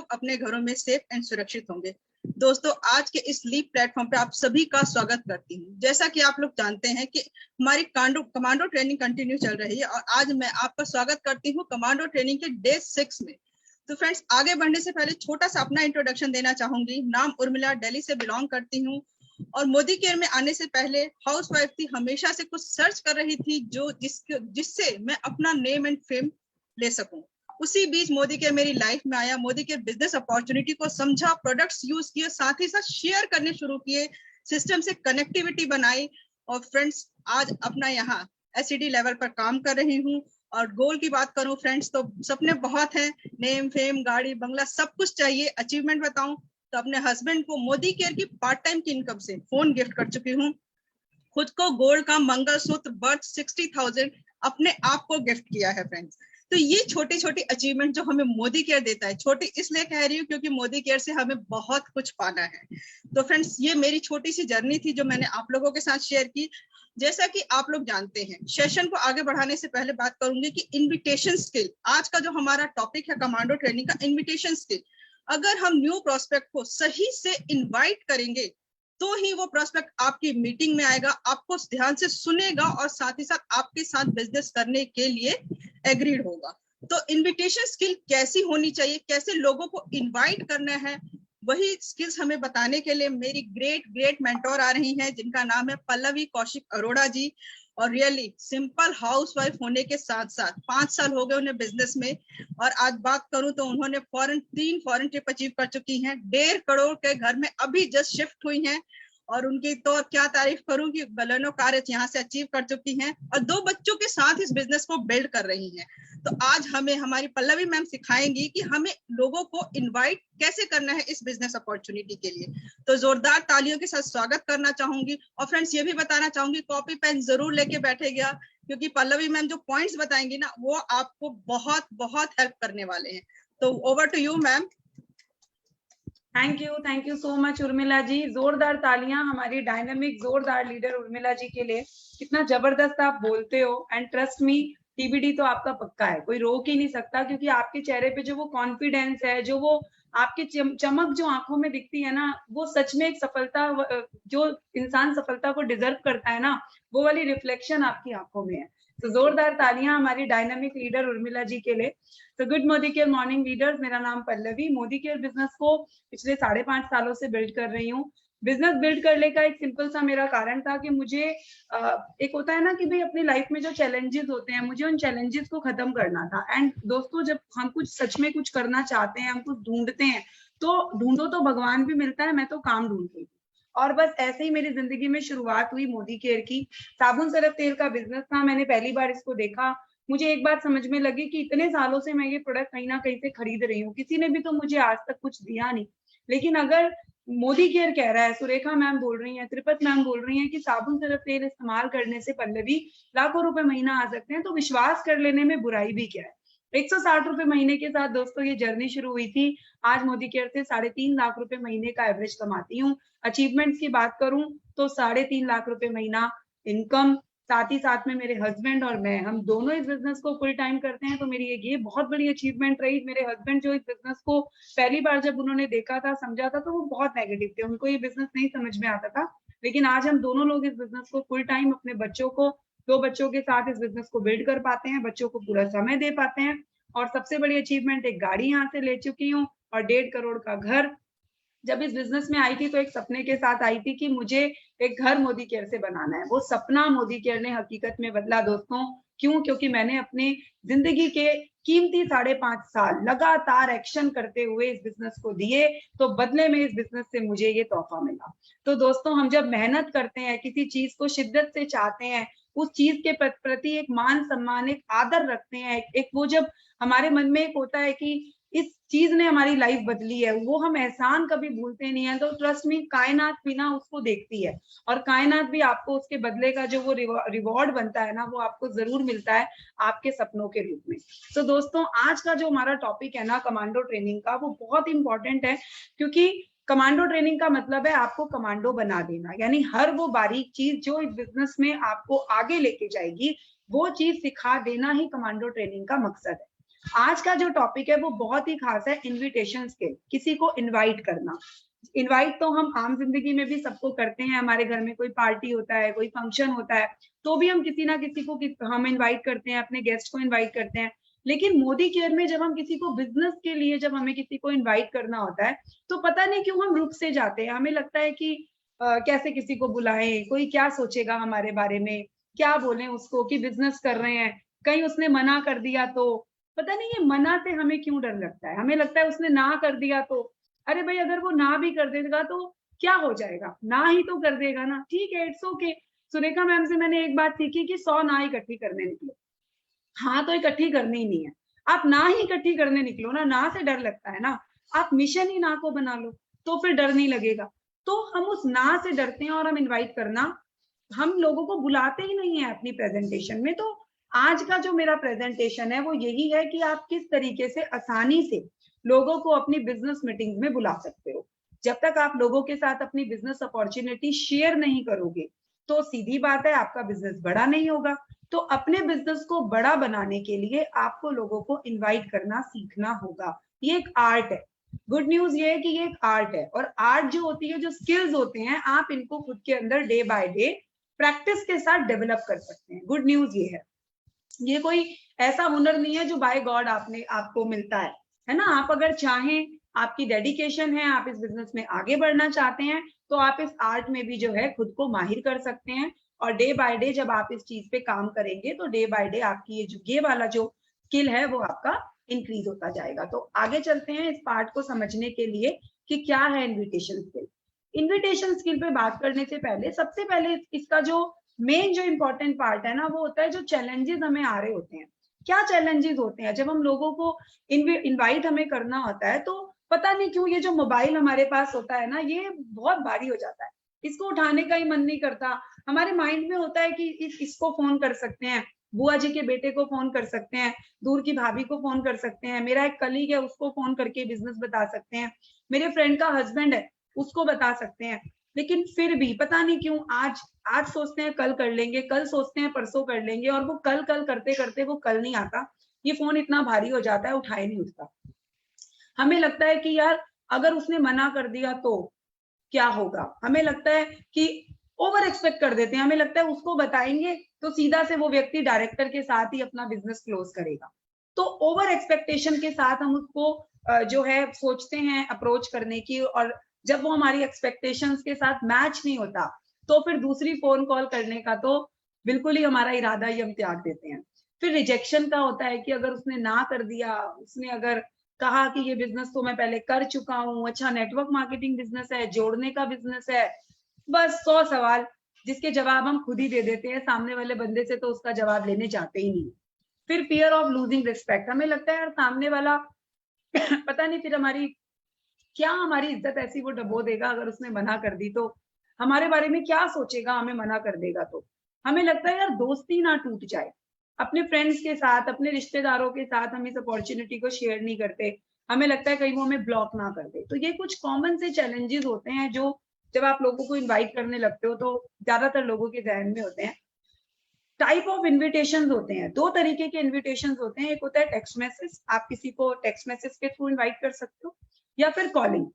लोग अपने घरों में सेफ एंड सुरक्षित होंगे। दोस्तों, आज के इस लीप प्लेटफॉर्म पे आप सभी का स्वागत करती हूँ। जैसा कि आप लोग जानते हैं कि हमारी कमांडो ट्रेनिंग कंटिन्यू चल रही है और आज मैं आपका स्वागत करती हूँ कमांडो ट्रेनिंग के डे 6 में। तो फ्रेंड्स, आगे बढ़ने से पहले छोटा सा अपना इंट्रोडक्शन देना चाहूंगी। नाम उर्मिला, दिल्ली से बिलोंग करती हूँ और मोदी केयर में आने से पहले हाउसवाइफ थी। हमेशा से कुछ सर्च कर रही थी जिससे मैं अपना नेम एंड फेम ले सकूं। उसी बीच मोदी केयर मेरी लाइफ में आया। मोदी केयर बिजनेस अपॉर्चुनिटी को समझा, प्रोडक्ट्स यूज किए, साथ ही साथ शेयर करने शुरू किए, सिस्टम से कनेक्टिविटी बनाई और फ्रेंड्स आज अपना यहाँ एसईडी लेवल पर काम कर रही हूँ। और गोल की बात करूं फ्रेंड्स तो सपने बहुत हैं, नेम फेम गाड़ी बंगला सब कुछ चाहिए। अचीवमेंट बताऊं तो अपने हस्बैंड को मोदी केयर की पार्ट टाइम की इनकम से फोन गिफ्ट कर चुकी हूँ। खुद को गोल्ड का मंगलसूत्र वर्थ 60,000 अपने आप को गिफ्ट किया है फ्रेंड्स। तो ये छोटी छोटी अचीवमेंट जो हमें मोदी केयर देता है, छोटी इसलिए कह रही हूँ क्योंकि मोदी केयर से हमें बहुत कुछ पाना है। तो फ्रेंड्स, ये मेरी छोटी सी जर्नी थी जो मैंने आप लोगों के साथ शेयर की। जैसा कि आप लोग जानते हैं, सेशन को आगे बढ़ाने से पहले बात करूंगी कि इन्विटेशन स्किल, आज का जो हमारा टॉपिक है कमांडो ट्रेनिंग का, इन्विटेशन स्किल। अगर हम न्यू प्रोस्पेक्ट को सही से इनवाइट करेंगे तो ही वो प्रोस्पेक्ट आपकी मीटिंग में आएगा, आपको ध्यान से सुनेगा और साथ ही साथ आपके साथ बिजनेस करने के लिए एग्रीड होगा। तो इनविटेशन स्किल कैसी होनी चाहिए, कैसे लोगों को इनवाइट करना है, वही स्किल्स हमें बताने के लिए मेरी ग्रेट मेंटोर आ रही हैं, जिनका नाम है पल्लवी कौशिक अरोड़ा जी। और रियली सिंपल हाउसवाइफ होने के साथ साथ 5 साल हो गए उन्हें बिजनेस में। और आज बात करूं तो उन्होंने 3 फॉरेन ट्रिप अचीव कर चुकी हैं, 1.5 करोड़ के घर में अभी जस्ट शिफ्ट हुई हैं। और उनकी तो क्या तारीफ करूं कि बलेनो कार यहाँ से अचीव कर चुकी हैं और 2 बच्चों के साथ इस बिजनेस को बिल्ड कर रही हैं। तो आज हमें हमारी पल्लवी मैम सिखाएंगी कि हमें लोगों को इनवाइट कैसे करना है इस बिजनेस अपॉर्चुनिटी के लिए। तो जोरदार तालियों के साथ स्वागत करना चाहूंगी। और फ्रेंड्स, ये भी बताना चाहूंगी कॉपी पेन जरूर लेके बैठेगा क्योंकि पल्लवी मैम जो पॉइंट्स बताएंगी ना, वो आपको बहुत बहुत हेल्प करने वाले हैं। तो over to you ma'am. Thank you so much Urmila ji. जोरदार तालियां हमारी डायनामिक जोरदार लीडर उर्मिला जी के लिए। कितना जबरदस्त आप बोलते हो एंड ट्रस्ट मी, टीबीडी तो आपका पक्का है, कोई रोक ही नहीं सकता, क्योंकि आपके चेहरे पे जो वो कॉन्फिडेंस है, जो वो आपकी चमक जो आंखों में दिखती है ना, वो सच में एक सफलता, जो इंसान सफलता को डिजर्व करता है ना, वो वाली रिफ्लेक्शन आपकी आंखों में है। तो जोरदार तालियां हमारी डायनामिक लीडर उर्मिला जी के लिए। तो good Modi care morning leaders, मेरा नाम पल्लवी, मोदी केयर बिजनेस को पिछले 5.5 सालों से बिल्ड कर रही हूँ। बिजनेस बिल्ड करने का एक सिंपल सा मेरा कारण था कि मुझे एक होता है ना कि भाई अपनी लाइफ में जो चैलेंजेस होते हैं, मुझे उन चैलेंजेस को खत्म करना था। एंड दोस्तों, जब हम कुछ सच में कुछ करना चाहते हैं, हम कुछ ढूंढते हैं, तो ढूंढो तो भगवान भी मिलता है। मैं तो काम ढूंढ रही थी और बस ऐसे ही मेरी जिंदगी में शुरुआत हुई मोदी केयर की। साबुन सरफ तेल का बिजनेस था, मैंने पहली बार इसको देखा। मुझे एक बात समझ में लगी कि इतने सालों से मैं ये प्रोडक्ट कहीं ना कहीं से खरीद रही हूँ, किसी ने भी तो मुझे आज तक कुछ दिया नहीं। लेकिन अगर मोदी केयर कह रहा है, सुरेखा मैम बोल रही हैं, त्रिपत मैम बोल रही हैं कि साबुन सरफ तेल इस्तेमाल करने से पल्लवी लाखों रुपए महीना आ सकते हैं, तो विश्वास कर लेने में बुराई भी क्या है। 160 रुपए महीने के साथ दोस्तों ये जर्नी शुरू हुई थी। आज मोदी केयर से 3.5 लाख रुपए महीने का एवरेज कमाती हूँ। अचीवमेंट्स की बात करूं तो 3.5 लाख रुपए महीना इनकम, साथ ही साथ में मेरे हस्बैंड और मैं, हम दोनों इस बिजनेस को फुल टाइम करते हैं। तो मेरी ये बहुत बड़ी अचीवमेंट रही। मेरे हस्बैंड जो इस बिजनेस को पहली बार जब उन्होंने देखा था, समझा था, तो वो बहुत नेगेटिव थे, उनको ये बिजनेस नहीं समझ में आता था। लेकिन आज हम दोनों लोग इस बिजनेस को फुल टाइम अपने बच्चों को, 2 बच्चों के साथ इस बिजनेस को बिल्ड कर पाते हैं, बच्चों को पूरा समय दे पाते हैं। और सबसे बड़ी अचीवमेंट, एक गाड़ी यहाँ से ले चुकी हूँ और 1.5 करोड़ का घर। जब इस बिजनेस में आई थी तो एक सपने के साथ आई थी कि मुझे एक घर मोदी केयर से बनाना है। वो सपना मोदी केयर ने हकीकत में बदला दोस्तों। क्यों? क्योंकि मैंने अपनी जिंदगी के कीमती 5.5 साल लगातार एक्शन करते हुए इस बिजनेस को दिए, तो बदले में इस बिजनेस से मुझे ये तोहफा मिला। तो दोस्तों, हम जब मेहनत करते हैं, किसी चीज को शिद्दत से चाहते हैं, उस चीज के प्रति एक मान सम्मान, एक आदर रखते हैं, एक वो जब हमारे मन में एक होता है कि इस चीज ने हमारी लाइफ बदली है, वो हम एहसान कभी भूलते नहीं है। तो ट्रस्ट मी, कायनात भी ना उसको देखती है और कायनात भी आपको उसके बदले का जो वो रिवॉर्ड बनता है ना, वो आपको जरूर मिलता है आपके सपनों के रूप में। तो दोस्तों, आज का जो हमारा टॉपिक है ना कमांडो ट्रेनिंग का, वो बहुत इंपॉर्टेंट है, क्योंकि कमांडो ट्रेनिंग का मतलब है आपको कमांडो बना देना। यानी हर वो बारीक चीज जो इस बिजनेस में आपको आगे लेके जाएगी, वो चीज सिखा देना ही कमांडो ट्रेनिंग का मकसद है। आज का जो टॉपिक है वो बहुत ही खास है, इनविटेशन स्किल, किसी को इनवाइट करना। इनवाइट तो हम आम जिंदगी में भी सबको करते हैं, हमारे घर में कोई पार्टी होता है, कोई फंक्शन होता है, तो भी हम किसी ना किसी को हम इनवाइट करते हैं, अपने गेस्ट को इनवाइट करते हैं। लेकिन मोदी केयर में जब हम किसी को बिजनेस के लिए, जब हमें किसी को इनवाइट करना होता है, तो पता नहीं क्यों हम रुक से जाते हैं। हमें लगता है कि कैसे किसी को बुलाएं, कोई क्या सोचेगा हमारे बारे में, क्या बोलें उसको कि बिजनेस कर रहे हैं, कहीं उसने मना कर दिया तो। पता नहीं ये मना से हमें क्यों डर लगता है, हमें लगता है उसने ना कर दिया तो, अरे भाई अगर वो ना भी कर देगा तो क्या हो जाएगा, ना ही तो कर देगा ना, ठीक है, इट्स ओके। सुरेखा मैम से मैंने एक बात सीखी कि 100 ना इकट्ठी करने निकलो, हाँ तो इकट्ठी करनी ही नहीं है। आप ना ही इकट्ठी करने निकलो ना से डर लगता है ना, आप मिशन ही ना को बना लो तो फिर डर नहीं लगेगा। तो हम उस ना से डरते हैं और हम इनवाइट करना, हम लोगों को बुलाते ही नहीं है अपनी प्रेजेंटेशन में। तो आज का जो मेरा प्रेजेंटेशन है वो यही है कि आप किस तरीके से आसानी से लोगों को अपनी बिजनेस मीटिंग में बुला सकते हो। जब तक आप लोगों के साथ अपनी बिजनेस अपॉर्चुनिटी शेयर नहीं करोगे तो सीधी बात है आपका बिजनेस बड़ा नहीं होगा। तो अपने बिजनेस को बड़ा बनाने के लिए आपको लोगों को इनवाइट करना सीखना होगा। ये एक आर्ट है। गुड न्यूज ये है कि ये एक आर्ट है, और आर्ट जो होती है, जो स्किल्स होते हैं, आप इनको खुद के अंदर डे बाय डे प्रैक्टिस के साथ डेवलप कर सकते हैं। गुड न्यूज ये है, ये कोई ऐसा हुनर नहीं है जो बाय गॉड आपको मिलता है ना। आप अगर चाहें, आपकी डेडिकेशन है, आप इस बिजनेस में आगे बढ़ना चाहते हैं, तो आप इस आर्ट में भी जो है खुद को माहिर कर सकते हैं। और डे बाय डे जब आप इस चीज पे काम करेंगे तो डे बाय डे आपकी ये वाला जो स्किल है वो आपका इंक्रीज होता जाएगा। तो आगे चलते हैं इस पार्ट को समझने के लिए कि क्या है इन्विटेशन स्किल। इन्विटेशन स्किल पे बात करने से पहले सबसे पहले इसका जो मेन जो इंपॉर्टेंट पार्ट है ना, वो होता है जो चैलेंजेस हमें आ रहे होते हैं। क्या चैलेंजेस होते हैं जब हम लोगों को इनवाइट हमें करना होता है, तो पता नहीं क्यों ये जो मोबाइल हमारे पास होता है ना, ये बहुत भारी हो जाता है, इसको उठाने का ही मन नहीं करता। हमारे माइंड में होता है कि इसको फोन कर सकते हैं, बुआ जी के बेटे को फोन कर सकते हैं, दूर की भाभी को फोन कर सकते हैं, मेरा एक कलीग है उसको फोन करके बिजनेस बता सकते हैं, मेरे फ्रेंड का हस्बैंड है उसको बता सकते हैं। लेकिन फिर भी पता नहीं क्यों आज सोचते हैं कल कर लेंगे, कल सोचते हैं परसों कर लेंगे, और वो कल कल करते करते वो कल नहीं आता। ये फोन इतना भारी हो जाता है, उठाए नहीं उठता। हमें लगता है कि यार अगर उसने मना कर दिया तो क्या होगा, हमें लगता है कि ओवर एक्सपेक्ट कर देते हैं, हमें लगता है उसको बताएंगे तो सीधा से वो व्यक्ति डायरेक्टर के साथ ही अपना बिजनेस क्लोज करेगा। तो ओवर एक्सपेक्टेशन के साथ हम उसको जो है सोचते हैं अप्रोच करने की, और जब वो हमारी एक्सपेक्टेशंस के साथ मैच नहीं होता तो फिर दूसरी फोन कॉल करने का तो बिल्कुल ही हमारा इरादा ही हम त्याग देते हैं। फिर रिजेक्शन का होता है कि अगर उसने ना कर दिया, उसने अगर कहा कि ये बिजनेस तो मैं पहले कर चुका हूँ, अच्छा नेटवर्क मार्केटिंग बिजनेस है, जोड़ने का बिजनेस है, बस 100 सवाल जिसके जवाब हम खुद ही दे देते हैं सामने वाले बंदे से, तो उसका जवाब लेने जाते ही नहीं। फिर फियर ऑफ लूजिंग रिस्पेक्ट, हमें लगता है यार सामने वाला पता नहीं फिर हमारी इज्जत ऐसी वो डबो देगा, अगर उसने मना कर दी तो हमारे बारे में क्या सोचेगा, हमें मना कर देगा तो। हमें लगता है यार दोस्ती ना टूट जाए, अपने फ्रेंड्स के साथ, अपने रिश्तेदारों के साथ हम इस अपॉर्चुनिटी को शेयर नहीं करते, हमें लगता है कहीं वो हमें ब्लॉक ना कर दे। तो ये कुछ कॉमन से चैलेंजेस होते हैं जो जब आप लोगों को इनवाइट करने लगते हो तो ज्यादातर लोगों के जहन में होते हैं। टाइप ऑफ इनविटेशन होते हैं, 2 तरीके के इनविटेशन होते हैं। एक होता है टेक्स्ट मैसेज, आप किसी को टेक्स्ट मैसेज के थ्रू इनवाइट कर सकते हो, या फिर कॉलिंग,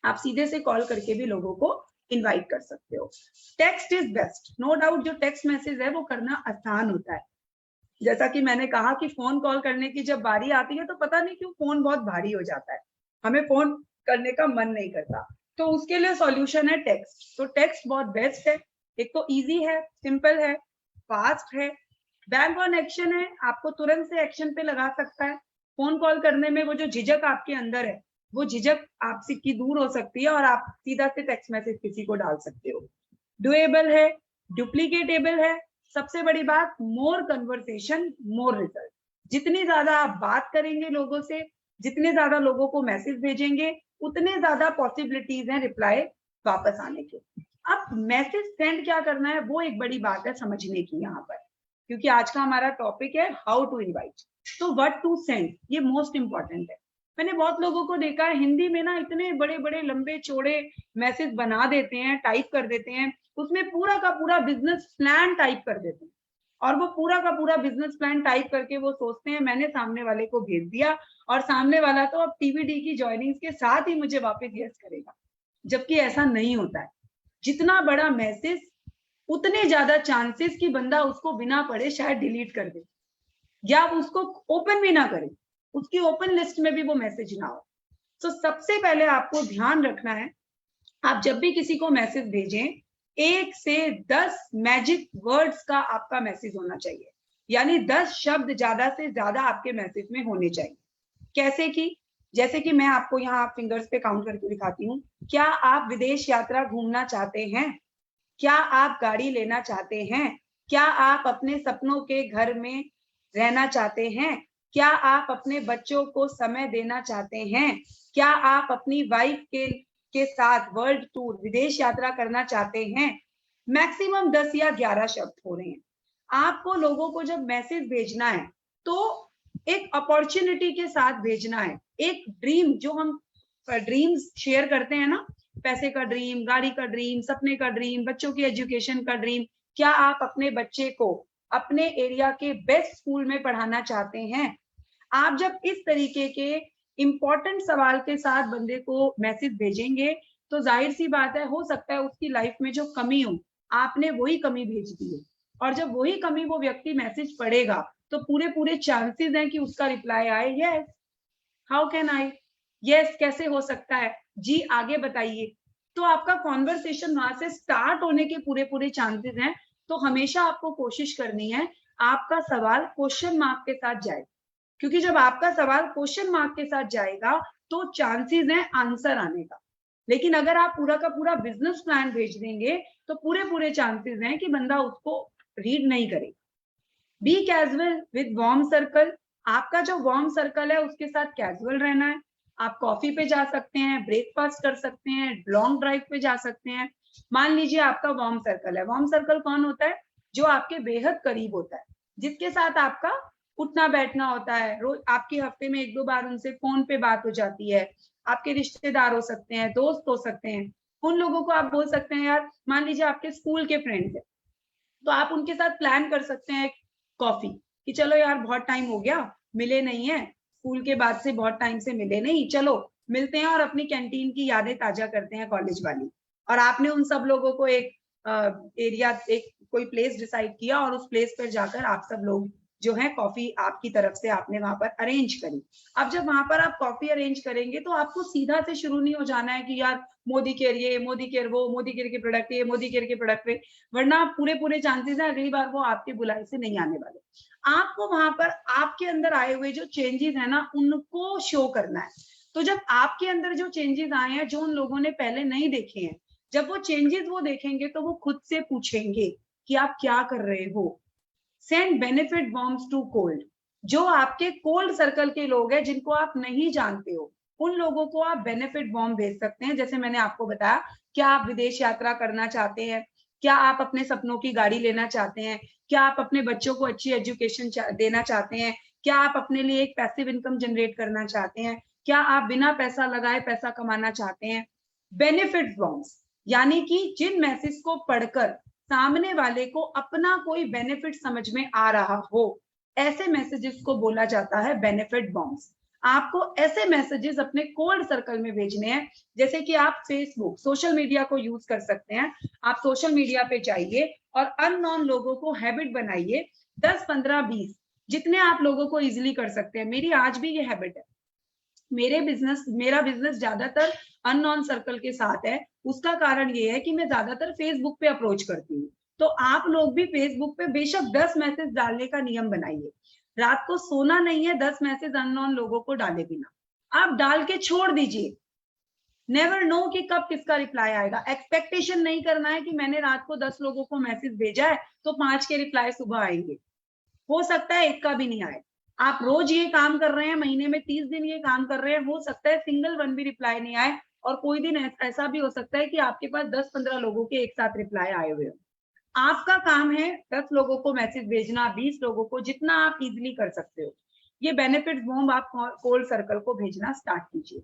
आप सीधे से कॉल करके भी लोगों को इनवाइट कर सकते हो। Text is best, no doubt. जो टेक्स्ट मैसेज है वो करना आसान होता है। जैसा कि मैंने कहा कि फोन कॉल करने की जब बारी आती है तो पता नहीं क्यों फोन बहुत भारी हो जाता है, हमें फोन करने का मन नहीं करता। तो उसके लिए सॉल्यूशन है टेक्स्ट। तो टेक्स्ट बहुत बेस्ट है, एक तो इजी है, सिंपल है, फास्ट है, बैक ऑन एक्शन है, आपको तुरंत से एक्शन पे लगा सकता है। फोन कॉल करने में वो जो झिझक आपके अंदर है, वो झिझक आपसे की दूर हो सकती है और आप सीधा से टेक्स्ट मैसेज किसी को डाल सकते हो। डुएबल है, डुप्लीकेटेबल है, सबसे बड़ी बात मोर कन्वर्सेशन मोर रिजल्ट। जितनी ज्यादा आप बात करेंगे लोगों से, जितने ज्यादा लोगों को मैसेज भेजेंगे, उतने ज्यादा पॉसिबिलिटीज हैं रिप्लाई वापस आने के। अब मैसेज सेंड क्या करना है वो एक बड़ी बात है समझने की यहाँ पर, क्योंकि आज का हमारा टॉपिक है हाउ टू इनवाइट। तो व्हाट टू सेंड, ये मोस्ट इंपॉर्टेंट है। मैंने बहुत लोगों को देखा है हिंदी में ना इतने बड़े बड़े लंबे चौड़े मैसेज बना देते हैं, टाइप कर देते हैं, उसमें पूरा का पूरा बिजनेस प्लान टाइप कर देते हैं। और वो पूरा का पूरा बिजनेस प्लान टाइप करके वो सोचते हैं मैंने सामने वाले को भेज दिया और सामने वाला तो अब टीबीडी की ज्वाइनिंग के साथ ही मुझे वापस यस करेगा, जबकि ऐसा नहीं होता है। जितना बड़ा मैसेज उतने ज्यादा चांसेस कि बंदा उसको बिना पढ़े शायद डिलीट कर दे या उसको ओपन भी ना करे, उसकी ओपन लिस्ट में भी वो मैसेज ना हो। तो सबसे पहले आपको ध्यान रखना है, आप जब भी किसी को मैसेज भेजें 1 से 10 मैजिक वर्ड्स का आपका मैसेज होना चाहिए, यानी 10 शब्द ज्यादा से ज्यादा आपके मैसेज में होने चाहिए। कैसे कि जैसे कि मैं आपको यहाँ फिंगर्स पे काउंट करके दिखाती हूँ। क्या आप विदेश यात्रा घूमना चाहते हैं? क्या आप गाड़ी लेना चाहते हैं? क्या आप अपने सपनों के घर में रहना चाहते हैं? क्या आप अपने बच्चों को समय देना चाहते हैं? क्या आप अपनी वाइफ के साथ वर्ल्ड टूर विदेश यात्रा करना चाहते हैं? मैक्सिमम 10 या 11 शब्द हो रहे हैं। आपको लोगों को जब मैसेज भेजना है तो एक अपॉर्चुनिटी के साथ भेजना है। एक ड्रीम, जो हम ड्रीम्स शेयर करते हैं ना, पैसे का ड्रीम, गाड़ी का ड्रीम, सपने का ड्रीम, बच्चों की एजुकेशन का ड्रीम, क्या आप अपने बच्चे को अपने एरिया के बेस्ट स्कूल में पढ़ाना चाहते हैं? आप जब इस तरीके के इंपॉर्टेंट सवाल के साथ बंदे को मैसेज भेजेंगे तो जाहिर सी बात है, हो सकता है उसकी लाइफ में जो कमी हो आपने वही कमी भेज दी है, और जब वही कमी वो व्यक्ति मैसेज पढ़ेगा तो पूरे चांसेस हैं कि उसका रिप्लाई आए yes. How can I, yes कैसे हो सकता है जी, आगे बताइए। तो आपका कॉन्वर्सेशन वहां से स्टार्ट होने के पूरे चांसेस हैं। तो हमेशा आपको कोशिश करनी है आपका सवाल क्वेश्चन मार्क के साथ जाए, क्योंकि जब आपका सवाल क्वेश्चन मार्क के साथ जाएगा तो चांसेस हैं आंसर आने का। लेकिन अगर आप पूरा का पूरा बिजनेस प्लान भेज देंगे तो पूरे चांसेस हैं कि बंदा उसको रीड नहीं करेगा। Be casual with warm circle. आपका जो वार्म सर्कल है उसके साथ कैजुअल रहना है। आप कॉफी पे जा सकते हैं, ब्रेकफास्ट कर सकते हैं, लॉन्ग ड्राइव पे जा सकते हैं। मान लीजिए आपका वार्म सर्कल है। वार्म सर्कल कौन होता है? जो आपके बेहद करीब होता है, जिसके साथ आपका उठना बैठना होता है, रोज आपकी हफ्ते में 1-2 बार उनसे फोन पे बात हो जाती है। आपके रिश्तेदार हो सकते हैं, दोस्त हो सकते हैं, उन लोगों को आप बोल सकते हैं यार, मान लीजिए आपके स्कूल के फ्रेंड्स है तो आप उनके साथ प्लान कर सकते हैं कॉफी कि चलो यार बहुत टाइम हो गया, मिले नहीं है, स्कूल के बाद से बहुत टाइम से मिले नहीं, चलो मिलते हैं और अपनी कैंटीन की यादें ताजा करते हैं कॉलेज वाली। और आपने उन सब लोगों को एक एरिया, एक कोई प्लेस डिसाइड किया और उस प्लेस पर जाकर आप सब लोग जो है कॉफी आपकी तरफ से आपने वहां पर अरेंज करी। अब जब वहां पर आप कॉफी अरेंज करेंगे तो आपको सीधा से शुरू नहीं हो जाना है कि यार मोदी केयर ये, मोदी केयर वो, मोदी केयर के प्रोडक्ट ये, मोदी केयर के प्रोडक्ट पे, वरना पूरे चांसेस है अगली बार वो आपके बुलाई से नहीं आने वाले। आपको वहां पर आपके अंदर आए हुए जो चेंजेस है ना उनको शो करना है। तो जब आपके अंदर जो चेंजेस आए हैं जो उन लोगों ने पहले नहीं देखे हैं, जब वो चेंजेस वो देखेंगे तो वो खुद से पूछेंगे कि आप क्या कर रहे हो। Send benefit bombs to cold. जो आपके कोल्ड सर्कल के लोग हैं जिनको आप नहीं जानते हो, उन लोगों को आप बेनिफिट बॉम्ब भेज सकते हैं। जैसे मैंने आपको बताया, क्या आप विदेश यात्रा करना चाहते हैं? क्या आप अपने सपनों की गाड़ी लेना चाहते हैं? क्या आप अपने बच्चों को अच्छी एजुकेशन देना चाहते हैं? क्या आप अपने लिए एक पैसिव इनकम जनरेट करना चाहते हैं? क्या आप बिना पैसा लगाए पैसा कमाना चाहते हैं? बेनिफिट बॉम्ब्स, यानी कि जिन मैसेज को पढ़कर सामने वाले को अपना कोई बेनिफिट समझ में आ रहा हो, ऐसे मैसेजेस को बोला जाता है बेनिफिट बॉम्ब्स। आपको ऐसे मैसेजेस अपने कोल्ड सर्कल में भेजने हैं। जैसे कि आप फेसबुक, सोशल मीडिया को यूज कर सकते हैं। आप सोशल मीडिया पे जाइए और अननोन लोगों को हैबिट बनाइए, 10, 15, 20 जितने आप लोगों को इजिली कर सकते हैं। मेरी आज भी ये हैबिट है। मेरा बिजनेस ज्यादातर अननोन सर्कल के साथ है। उसका कारण ये है कि मैं ज्यादातर फेसबुक पे अप्रोच करती हूँ। तो आप लोग भी फेसबुक पे बेशक 10 मैसेज डालने का नियम बनाइए। रात को सोना नहीं है 10 मैसेज अननोन लोगों को डाले बिना, आप डाल के छोड़ दीजिए। नेवर नो कि कब किसका रिप्लाई आएगा। एक्सपेक्टेशन नहीं करना है कि मैंने रात को 10 लोगों को मैसेज भेजा है तो 5 के रिप्लाई सुबह आएंगे। हो सकता है 1 का भी नहीं आए। आप रोज ये काम कर रहे हैं, महीने में 30 दिन ये काम कर रहे हैं, हो सकता है सिंगल वन भी रिप्लाई नहीं आए। और कोई दिन ऐसा भी हो सकता है कि आपके पास 10-15 लोगों के एक साथ रिप्लाई आए हुए हो। आपका काम है 10 लोगों को मैसेज भेजना, 20 लोगों को, जितना आप इजिली कर सकते हो। ये बेनिफिट बॉम्ब आप कोल्ड सर्कल को भेजना स्टार्ट कीजिए।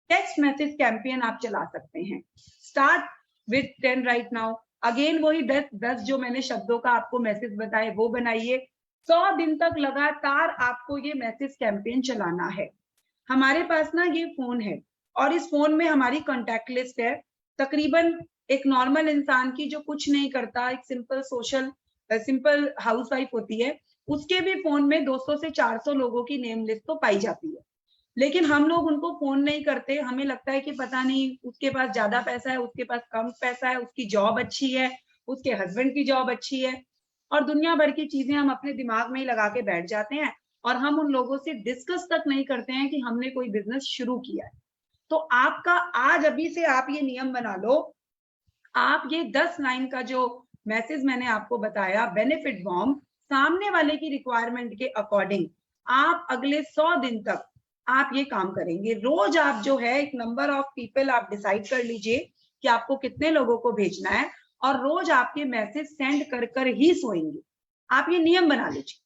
टेक्स्ट मैसेज कैंपेन आप चला सकते हैं। Start with 10 right now. Again वही 10 जो मैंने शब्दों का आपको मैसेज बताए वो बनाइए। 100 दिन तक लगातार आपको ये मैसेज कैंपेन चलाना है। हमारे पास ना ये फोन है और इस फोन में हमारी कॉन्टैक्ट लिस्ट है, तकरीबन एक नॉर्मल इंसान की जो कुछ नहीं करता, एक सिंपल हाउसवाइफ होती है, उसके भी फोन में 200 से 400 लोगों की नेम लिस्ट तो पाई जाती है। लेकिन हम लोग उनको फोन नहीं करते, हमें लगता है कि पता नहीं उसके पास ज्यादा पैसा है, उसके पास कम पैसा है, उसकी जॉब अच्छी है, उसके हस्बैंड की जॉब अच्छी है, और दुनिया भर की चीजें हम अपने दिमाग में ही लगा के बैठ जाते हैं और हम उन लोगों से डिस्कस तक नहीं करते हैं कि हमने कोई बिजनेस शुरू किया है। तो आपका आज अभी से आप ये नियम बना लो, आप ये 10 लाइन का जो मैसेज मैंने आपको बताया बेनिफिट बॉम्ब, सामने वाले की रिक्वायरमेंट के अकॉर्डिंग आप अगले 100 दिन तक आप ये काम करेंगे। रोज आप जो है एक नंबर ऑफ पीपल आप डिसाइड कर लीजिए कि आपको कितने लोगों को भेजना है, और रोज आपके मैसेज सेंड कर कर ही सोएंगे। आप ये नियम बना लीजिए।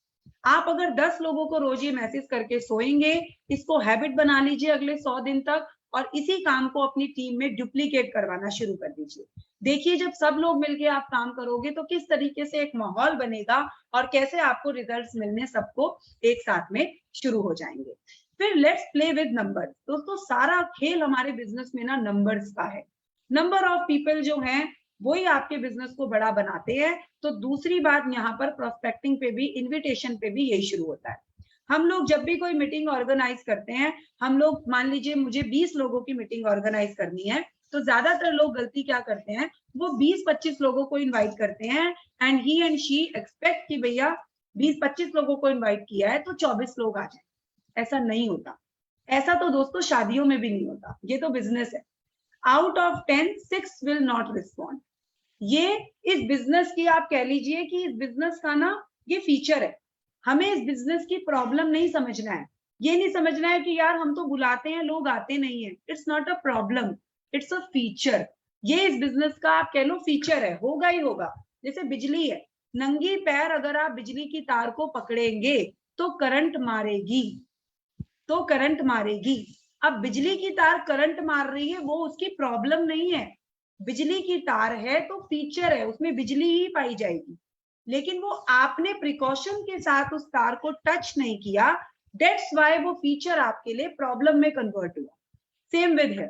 आप अगर 10 लोगों को रोज ये मैसेज करके सोएंगे, इसको हैबिट बना लीजिए अगले 100 दिन तक, और इसी काम को अपनी टीम में डुप्लीकेट करवाना शुरू कर दीजिए। देखिए जब सब लोग मिलके आप काम करोगे तो किस तरीके से एक माहौल बनेगा और कैसे आपको रिजल्ट्स मिलने सबको एक साथ में शुरू हो जाएंगे। फिर लेट्स प्ले विद नंबर। दोस्तों सारा खेल हमारे बिजनेस में ना नंबर्स का है। नंबर ऑफ पीपल जो हैं वही आपके बिजनेस को बड़ा बनाते हैं। तो दूसरी बात यहाँ पर प्रोस्पेक्टिंग पे भी, इन्विटेशन पे भी यही शुरू होता है। हम लोग जब भी कोई मीटिंग ऑर्गेनाइज करते हैं, हम लोग मान लीजिए मुझे 20 लोगों की मीटिंग ऑर्गेनाइज करनी है, तो ज्यादातर लोग गलती क्या करते हैं, वो 20-25 लोगों को इनवाइट करते हैं and he and she expect कि भैया 20-25 लोगों को इनवाइट किया है तो 24 लोग आ जाए। ऐसा नहीं होता। ऐसा तो दोस्तों शादियों में भी नहीं होता। ये तो बिजनेस है। Out of 10 6 will not respond. ये इस बिजनेस की आप कह लीजिए कि इस बिजनेस का ना ये फीचर है। हमें इस बिजनेस की प्रॉब्लम नहीं समझना है। ये नहीं समझना है कि यार हम तो बुलाते हैं लोग आते नहीं है। It's not a problem, it's a feature. ये इस बिजनेस का आप कह लो फीचर है, होगा ही होगा। जैसे बिजली है, नंगी पैर अगर आप बिजली की तार को पकड़ेंगे तो करंट मारेगी, तो करंट मारेगी। अब बिजली की तार करंट मार रही है, वो उसकी प्रॉब्लम नहीं है। बिजली की तार है तो फीचर है, उसमें बिजली ही पाई जाएगी। लेकिन वो आपने प्रिकॉशन के साथ उस तार को टच नहीं किया, दैट्स व्हाई वो फीचर आपके लिए प्रॉब्लम में कन्वर्ट हुआ। सेम विद है,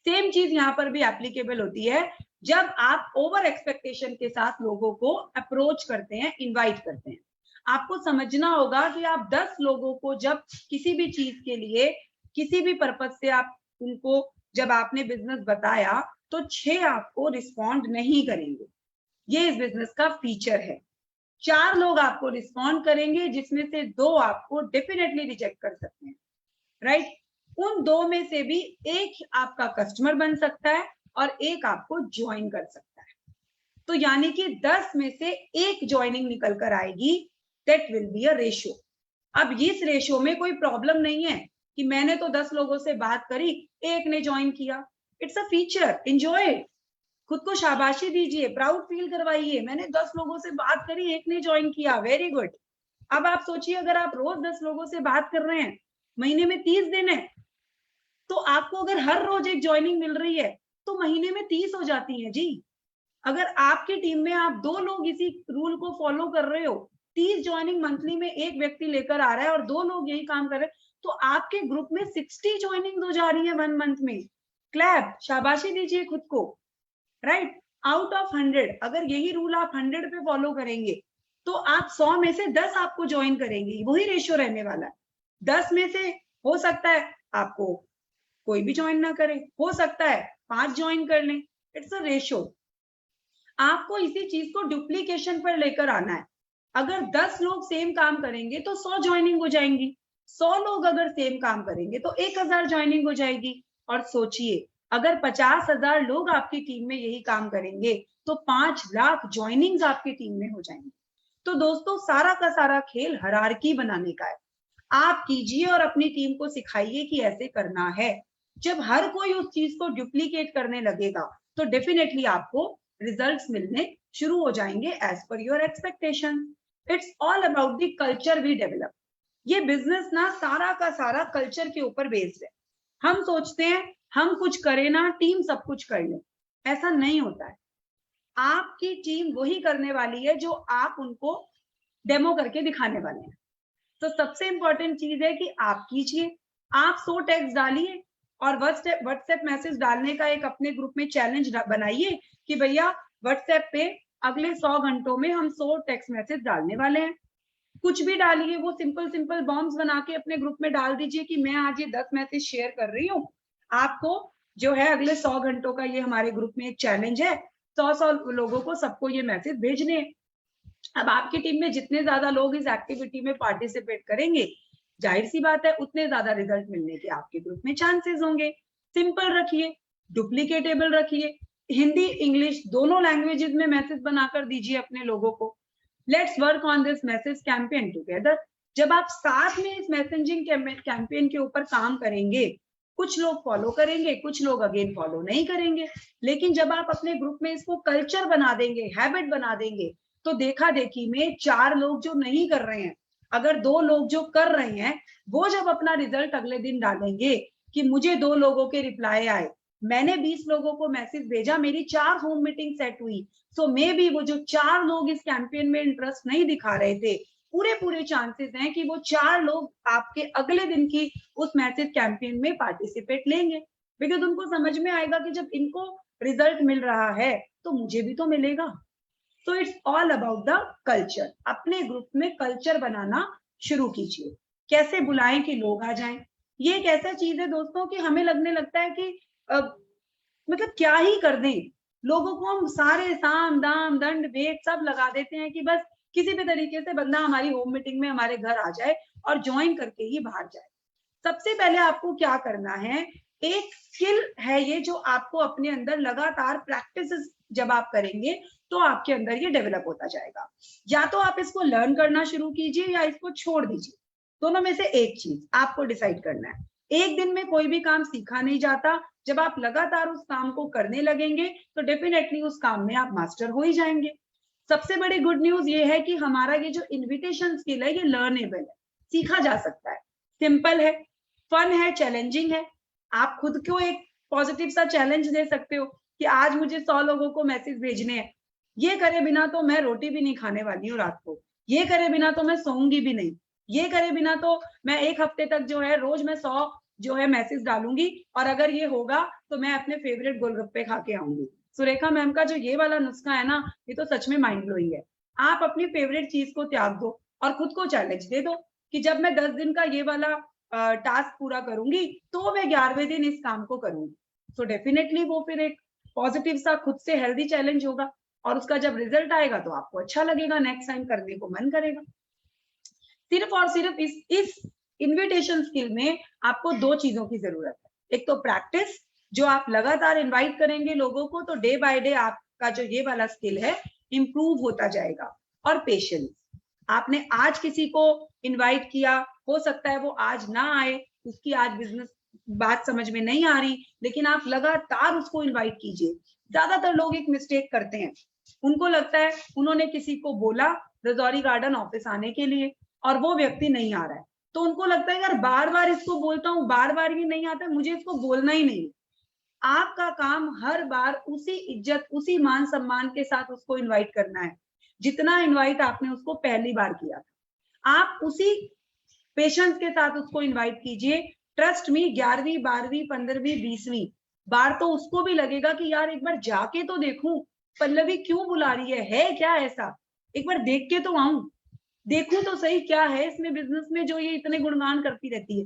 सेम चीज यहाँ पर भी एप्लीकेबल होती है। जब आप ओवर एक्सपेक्टेशन के साथ लोगों को अप्रोच करते हैं, इनवाइट करते हैं, आपको समझना होगा कि आप 10 लोगों को जब किसी भी चीज के लिए, किसी भी पर्पज से आप उनको जब आपने बिजनेस बताया तो 6 आपको रिस्पॉन्ड नहीं करेंगे। ये इस बिजनेस का फीचर है। 4 लोग आपको रिस्पॉन्ड करेंगे जिसमें से 2 आपको डेफिनेटली रिजेक्ट कर सकते हैं, राइट? उन 2 में से भी एक आपका कस्टमर बन सकता है और एक आपको ज्वाइन कर सकता है। तो यानी कि 10 में से एक ज्वाइनिंग निकल कर आएगी। That will be a ratio. अब इस रेशियो में कोई प्रॉब्लम नहीं है कि मैंने तो 10 लोगों से बात करी, एक ने ज्वाइन किया। It's a feature, enjoy. खुद को शाबाशी दीजिए, प्राउड फील करवाइए। मैंने 10 लोगों से बात करी, एक ने ज्वाइन किया, वेरी गुड। अब आप सोचिए अगर आप रोज 10 लोगों से बात कर रहे हैं, महीने में 30 दिन है, तो आपको अगर हर रोज एक ज्वाइनिंग मिल रही है तो महीने में 30 हो जाती है जी। अगर आपकी टीम में आप 2 लोग इसी रूल को फॉलो कर रहे हो, 30 ज्वाइनिंग मंथली में एक व्यक्ति लेकर आ रहा है और 2 लोग यही काम कर रहे हैं, तो आपके ग्रुप में 60 ज्वाइनिंग हो जा रही है 1 मंथ में। क्लैप, शाबाशी दीजिए खुद को, राइट? आउट ऑफ 100 अगर यही रूल आप 100 पे फॉलो करेंगे तो आप 100 में से 10 आपको ज्वाइन करेंगे। वही रेशियो रहने वाला है। 10 में से हो सकता है आपको कोई भी ज्वाइन ना करे, हो सकता है 5 ज्वाइन कर लें। It's a ratio. आपको इसी चीज को डुप्लीकेशन पर लेकर आना है। अगर 10 लोग सेम काम करेंगे तो 100 ज्वाइनिंग हो जाएंगी। 100 लोग अगर सेम काम करेंगे तो 1000 ज्वाइनिंग हो जाएगी। और सोचिए अगर 50,000 लोग आपकी टीम में यही काम करेंगे तो 5 लाख ज्वाइनिंग्स आपकी टीम में हो जाएंगी। तो दोस्तों सारा का सारा खेल हायरार्की बनाने का है। आप कीजिए और अपनी टीम को सिखाइए कि ऐसे करना है। जब हर कोई उस चीज को डुप्लीकेट करने लगेगा तो डेफिनेटली आपको रिजल्ट्स मिलने शुरू हो जाएंगे as per your expectation. It's all about the culture we develop. ये बिजनेस ना सारा का सारा कल्चर के ऊपर बेस्ड है। हम सोचते हैं हम कुछ करें ना, टीम सब कुछ कर ले। ऐसा नहीं होता है। आपकी टीम वही करने वाली है जो आप उनको डेमो करके दिखाने वाले हैं। तो सबसे इंपॉर्टेंट चीज है कि आप कीजिए, आप 100 टेक्स्ट डालिए और व्हाट्सएप मैसेज डालने का एक अपने ग्रुप में चैलेंज बनाइए कि भैया व्हाट्सएप पे अगले 100 घंटों में हम 100 टेक्स्ट मैसेज डालने वाले हैं। कुछ भी डालिए, वो सिंपल बॉम्ब्स बना के अपने ग्रुप में डाल दीजिए कि मैं आज ये 10 मैसेज शेयर कर रही हूँ, आपको जो है अगले 100 घंटों का ये हमारे ग्रुप में एक चैलेंज है, 100 लोगों को सबको ये मैसेज भेजने हैं। अब आपकी टीम में जितने ज्यादा लोग इस एक्टिविटी में पार्टिसिपेट करेंगे, जाहिर सी बात है उतने ज्यादा रिजल्ट मिलने के आपके ग्रुप में चांसेस होंगे। सिंपल रखिए, डुप्लीकेटेबल रखिए, हिंदी इंग्लिश दोनों लैंग्वेजेस में मैसेज बनाकर दीजिए अपने लोगों को। Let's work on this message campaign together. जब आप साथ में इस मैसेजिंग कैंपेन के ऊपर काम करेंगे, कुछ लोग फॉलो करेंगे, कुछ लोग अगेन फॉलो नहीं करेंगे, लेकिन जब आप अपने ग्रुप में इसको कल्चर बना देंगे, हैबिट बना देंगे, तो देखा देखी में 4 लोग जो नहीं कर रहे हैं, अगर 2 लोग जो कर रहे हैं, वो जब अपना रिजल्ट अगले दिन डालेंगे कि मुझे 2 लोगों के रिप्लाई आए, मैंने 20 लोगों को मैसेज भेजा, मेरी 4 होम मीटिंग सेट हुई, सो मे बी वो जो 4 लोग इस कैंपेन में इंटरेस्ट नहीं दिखा रहे थे, पूरे चांसेस हैं कि वो 4 लोग आपके अगले दिन की उस मैसेज कैंपेन में पार्टिसिपेट लेंगे, बिकॉज उनको समझ में आएगा कि जब इनको रिजल्ट मिल रहा है तो मुझे भी तो मिलेगा। तो it's all about the culture. अपने ग्रुप में कल्चर बनाना शुरू कीजिए। कैसे बुलाएं कि लोग आ जाएं, ये एक ऐसा चीज है दोस्तों कि हमें लगने लगता है कि मतलब क्या ही कर दें, लोगों को हम सारे साम दाम दंड भेद सब लगा देते हैं कि बस किसी भी तरीके से बंदा हमारी होम मीटिंग में हमारे घर आ जाए और ज्वाइन करके ही बाहर जाए। सबसे पहले आपको क्या करना है, एक स्किल है ये जो आपको अपने अंदर लगातार प्रैक्टिस जब आप करेंगे तो आपके अंदर ये डेवलप होता जाएगा। या तो आप इसको लर्न करना शुरू कीजिए या इसको छोड़ दीजिए, दोनों में से एक चीज आपको डिसाइड करना है। एक दिन में कोई भी काम सीखा नहीं जाता, जब आप लगातार उस काम को करने लगेंगे तो डेफिनेटली उस काम में आप मास्टर हो ही जाएंगे। सबसे बड़ी गुड न्यूज ये है कि हमारा ये जो इन्विटेशन स्किल है ये लर्नेबल है, सीखा जा सकता है, सिंपल है, फन है, चैलेंजिंग है। आप खुद को एक पॉजिटिव सा चैलेंज दे सकते हो कि आज मुझे 100 लोगों को मैसेज भेजने हैं, ये करे बिना तो मैं रोटी भी नहीं खाने वाली हूँ रात को, ये करे बिना तो मैं सोऊंगी भी नहीं, ये करे बिना तो मैं 1 हफ्ते तक जो है रोज मैं 100 जो है मैसेज डालूंगी, और अगर ये होगा तो मैं अपने फेवरेट गोलगप्पे खा के आऊंगी। सुरेखा मैम का जो ये वाला नुस्खा है ना, ये तो सच में माइंड ब्लोइंग है। आप अपनी फेवरेट चीज को त्याग दो और खुद को चैलेंज दे दो कि जब मैं 10 दिन का ये वाला टास्क पूरा करूंगी तो मैं 11वें दिन इस काम को करूंगी। तो डेफिनेटली वो फिर एक पॉजिटिव सा खुद से हेल्दी चैलेंज होगा और उसका जब रिजल्ट आएगा तो आपको अच्छा लगेगा, नेक्स्ट टाइम करने को मन करेगा। सिर्फ और सिर्फ इस इन्विटेशन स्किल में आपको 2 चीजों की जरूरत है, एक तो प्रैक्टिस, जो आप लगातार इनवाइट करेंगे लोगों को तो डे बाय डे आपका जो ये वाला स्किल है इंप्रूव होता जाएगा, और पेशेंस। आपने आज किसी को इनवाइट किया, हो सकता है वो आज ना आए, उसकी आज बिजनेस बात समझ में नहीं आ रही, लेकिन आप लगातार उसको इनवाइट कीजिए। ज्यादातर लोग एक मिस्टेक करते हैं, उनको लगता है उन्होंने किसी को बोला रजौरी गार्डन ऑफिस आने के लिए और वो व्यक्ति नहीं आ रहा है, तो उनको लगता है यार बार बार इसको बोलता हूँ, बार बार ये नहीं आता है, मुझे इसको बोलना ही नहीं। आपका काम हर बार उसी इज्जत, उसी मान सम्मान के साथ उसको इनवाइट करना है जितना इनवाइट आपने उसको पहली बार किया था। आप उसी पेशेंस के साथ उसको इनवाइट कीजिए। ट्रस्ट मी, 11वीं 12वीं 15वीं 20वीं बार तो उसको भी लगेगा कि यार एक बार जाके तो देखूं पल्लवी क्यों बुला रही है क्या ऐसा, एक बार देख के तो आऊं, देखूं तो सही क्या है इसमें बिजनेस में जो ये इतने गुणगान करती रहती है।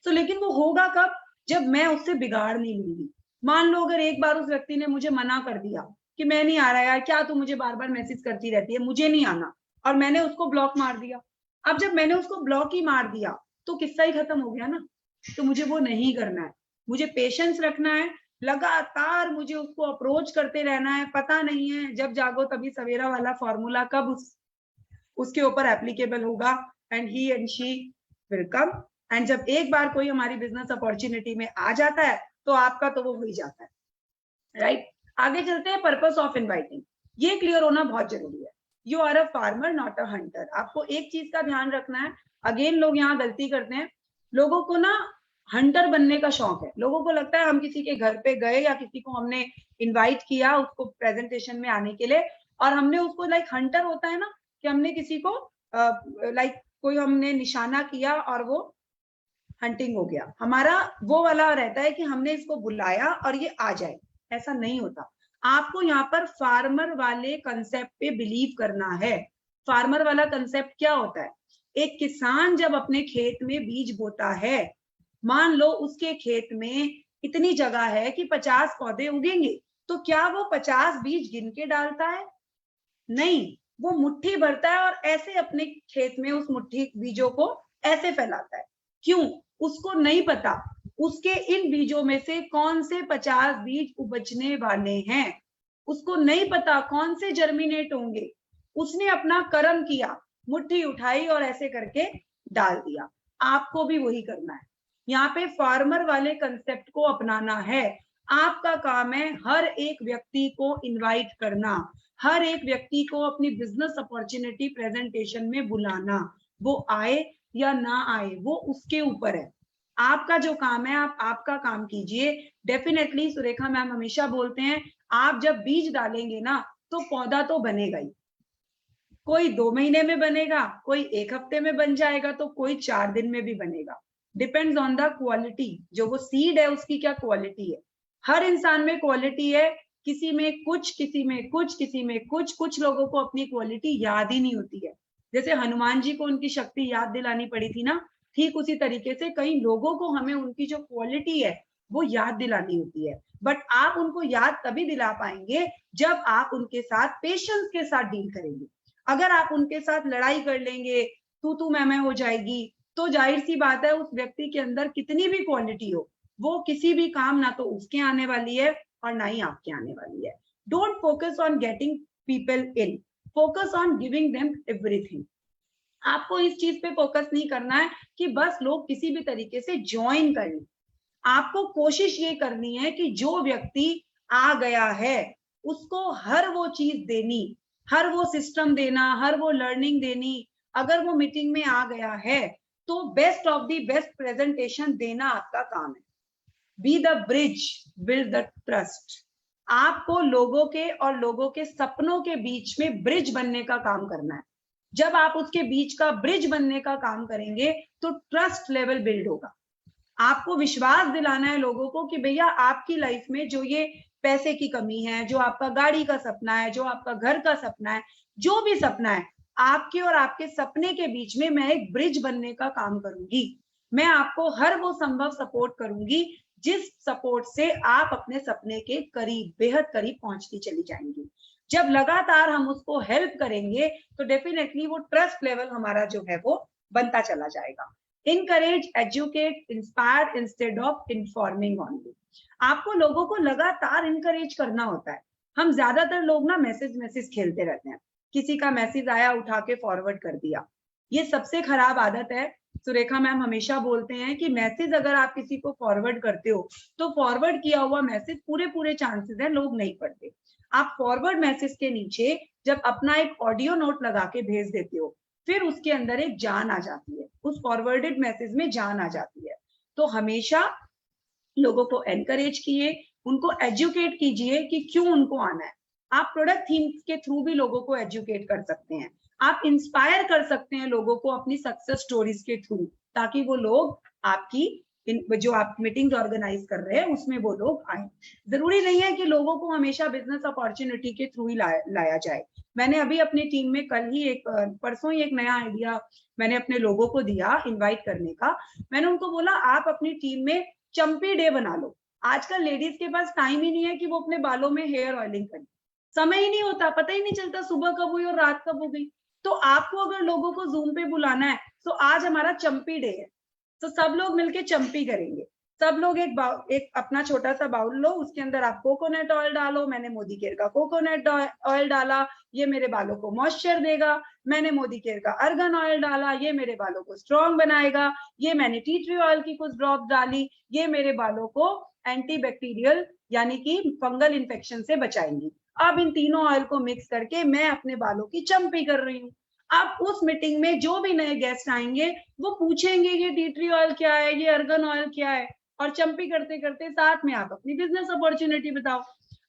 तो लेकिन वो होगा कब, जब मैं उससे बिगाड़ नहीं लूंगी। मान लो अगर एक बार उस व्यक्ति ने मुझे मना कर दिया कि मैं नहीं आ रहा यार, क्या तू मुझे बार बार मैसेज करती रहती है, मुझे नहीं आना, और मैंने उसको ब्लॉक मार दिया। अब जब मैंने उसको ब्लॉक ही मार दिया तो किस्सा ही खत्म हो गया ना। तो मुझे वो नहीं करना है, मुझे पेशेंस रखना है, लगातार मुझे उसको अप्रोच करते रहना है। पता नहीं है जब जागो तभी सवेरा वाला फॉर्मूला कब उसके ऊपर एप्लीकेबल होगा, and he and she will come. And जब एक बार कोई हमारी बिजनेस अपॉर्चुनिटी में आ जाता है तो आपका तो वो हो ही जाता है, राइट। आगे चलते हैं, पर्पस ऑफ इनवाइटिंग, ये क्लियर होना बहुत जरूरी है। You are a farmer not a hunter. आपको एक चीज का ध्यान रखना है, अगेन लोग यहाँ गलती करते हैं, लोगों को ना हंटर बनने का शौक है। लोगों को लगता है हम किसी के घर पे गए या किसी को हमने इनवाइट किया उसको प्रेजेंटेशन में आने के लिए, और हमने उसको लाइक हंटर होता है ना, कि हमने किसी को लाइक कोई हमने निशाना किया और वो हंटिंग हो गया। हमारा वो वाला रहता है कि हमने इसको बुलाया और ये आ जाए, ऐसा नहीं होता। आपको यहाँ पर फार्मर वाले कंसेप्ट पे बिलीव करना है। फार्मर वाला कंसेप्ट क्या होता है? एक किसान जब अपने खेत में बीज बोता है, मान लो उसके खेत में इतनी जगह है कि 50 पौधे उगेंगे, तो क्या वो 50 बीज गिन के डालता है? नहीं, वो मुट्ठी भरता है और ऐसे अपने खेत में उस मुट्ठी बीजों को ऐसे फैलाता है। क्यों? उसको नहीं पता उसके इन बीजों में से कौन से 50 बीज उपजने वाले हैं, उसको नहीं पता कौन से जर्मिनेट होंगे। उसने अपना कर्म किया, मुट्ठी उठाई और ऐसे करके डाल दिया। आपको भी वही करना है। यहाँ पे फार्मर वाले कंसेप्ट को अपनाना है। आपका काम है हर एक व्यक्ति को इनवाइट करना, हर एक व्यक्ति को अपनी बिजनेस अपॉर्चुनिटी प्रेजेंटेशन में बुलाना। वो आए या ना आए वो उसके ऊपर है। आपका जो काम है आप आपका काम कीजिए। डेफिनेटली सुरेखा मैम हमेशा बोलते हैं, आप जब बीज डालेंगे ना तो पौधा तो बनेगा ही। कोई 2 महीने में बनेगा, कोई 1 हफ्ते में बन जाएगा, तो कोई 4 दिन में भी बनेगा। Depends on the quality. जो वो सीड है उसकी क्या क्वालिटी है। हर इंसान में क्वालिटी है, किसी में कुछ, किसी में कुछ, किसी में कुछ। कुछ लोगों को अपनी क्वालिटी याद ही नहीं होती है। जैसे हनुमान जी को उनकी शक्ति याद दिलानी पड़ी थी ना, ठीक उसी तरीके से कई लोगों को हमें उनकी जो क्वालिटी है वो याद दिलानी होती है। बट आप उनको याद तभी दिला पाएंगे जब आप उनके साथ पेशेंस के साथ डील करेंगे। अगर आप उनके साथ लड़ाई कर लेंगे, तू मैं हो जाएगी, तो जाहिर सी बात है उस व्यक्ति के अंदर कितनी भी क्वालिटी हो, वो किसी भी काम ना तो उसके आने वाली है और ना ही आपके आने वाली है। Don't focus on getting people in, focus on giving them everything. आपको इस चीज पे फोकस नहीं करना है कि बस लोग किसी भी तरीके से ज्वाइन करें। आपको कोशिश ये करनी है कि जो व्यक्ति आ गया है उसको हर वो चीज देनी, हर वो सिस्टम देना, हर वो लर्निंग देनी। अगर वो मीटिंग में आ गया है तो best of the best presentation देना आपका काम है। Be the bridge, build the trust. आपको लोगों के और लोगों के सपनों के बीच में ब्रिज बनने का काम करना है। जब आप उसके बीच का ब्रिज बनने का काम करेंगे तो ट्रस्ट लेवल बिल्ड होगा। आपको विश्वास दिलाना है लोगों को कि भैया आपकी लाइफ में जो ये पैसे की कमी है, जो आपका गाड़ी का सपना है, जो आपका घर का सपना है, जो भी सपना है, आपके और आपके सपने के बीच में मैं एक ब्रिज बनने का काम करूंगी। मैं आपको हर वो संभव सपोर्ट करूंगी जिस सपोर्ट से आप अपने सपने के करीब, बेहद करीब पहुंचती चली जाएंगी। जब लगातार हम उसको हेल्प करेंगे तो डेफिनेटली वो ट्रस्ट लेवल हमारा जो है वो बनता चला जाएगा। Encourage, educate, inspire instead of informing only. आपको लोगों को लगातार इनकरेज करना होता है। हम ज्यादातर लोग ना मैसेज खेलते रहते हैं। किसी का मैसेज आया, उठा के फॉरवर्ड कर दिया। ये सबसे खराब आदत है। सुरेखा मैम हमेशा बोलते हैं कि मैसेज अगर आप किसी को फॉरवर्ड करते हो तो फॉरवर्ड किया हुआ मैसेज पूरे चांसेस है लोग नहीं पढ़ते। आप फॉरवर्ड मैसेज के नीचे जब अपना एक ऑडियो नोट लगा के भेज देते हो, फिर उसके अंदर एक जान आ जाती है, उस फॉरवर्डेड मैसेज में जान आ जाती है। तो हमेशा लोगों को एनकरेज कीजिए, उनको एजुकेट कीजिए कि क्यों उनको आना है। आप प्रोडक्ट थीम्स के थ्रू भी लोगों को एजुकेट कर सकते हैं। आप इंस्पायर कर सकते हैं लोगों को अपनी सक्सेस स्टोरीज के थ्रू, ताकि वो लोग आपकी जो आप मीटिंग्स ऑर्गेनाइज कर रहे हैं उसमें वो लोग आए। जरूरी नहीं है कि लोगों को हमेशा बिजनेस अपॉर्चुनिटी के थ्रू ही लाया जाए। मैंने अभी अपनी टीम में कल ही परसों ही एक नया आइडिया मैंने अपने लोगों को दिया इनवाइट करने का। मैंने उनको बोला आप अपनी टीम में चंपी डे बना लो। आजकल लेडीज के पास टाइम ही नहीं है कि वो अपने बालों में हेयर ऑयलिंग करें, समय ही नहीं होता, पता ही नहीं चलता सुबह कब हुई और रात कब हो गई। तो आपको अगर लोगों को जूम पे बुलाना है तो आज हमारा चंपी डे है, तो सब लोग मिलके चंपी करेंगे। सब लोग एक अपना छोटा सा बाउल लो, उसके अंदर आप कोकोनट ऑयल डालो। मैंने मोदी केयर का कोकोनट ऑयल डाला, ये मेरे बालों को मॉइस्चर देगा। मैंने मोदी केयर का अर्गन ऑयल डाला, ये मेरे बालों को स्ट्रॉन्ग बनाएगा। ये मैंने टी ट्री ऑयल की कुछ ड्रॉप डाली, ये मेरे बालों को एंटीबैक्टीरियल यानी कि फंगल इन्फेक्शन से बचाएंगी। अब इन तीनों ऑयल को मिक्स करके मैं अपने बालों की चंपी कर रही हूँ। आप उस मीटिंग में जो भी नए गेस्ट आएंगे वो पूछेंगे ये टी ट्री ऑयल क्या है, ये अर्गन ऑयल क्या है, और चंपी करते करते साथ में आप अपनी बिजनेस अपॉर्चुनिटी बताओ।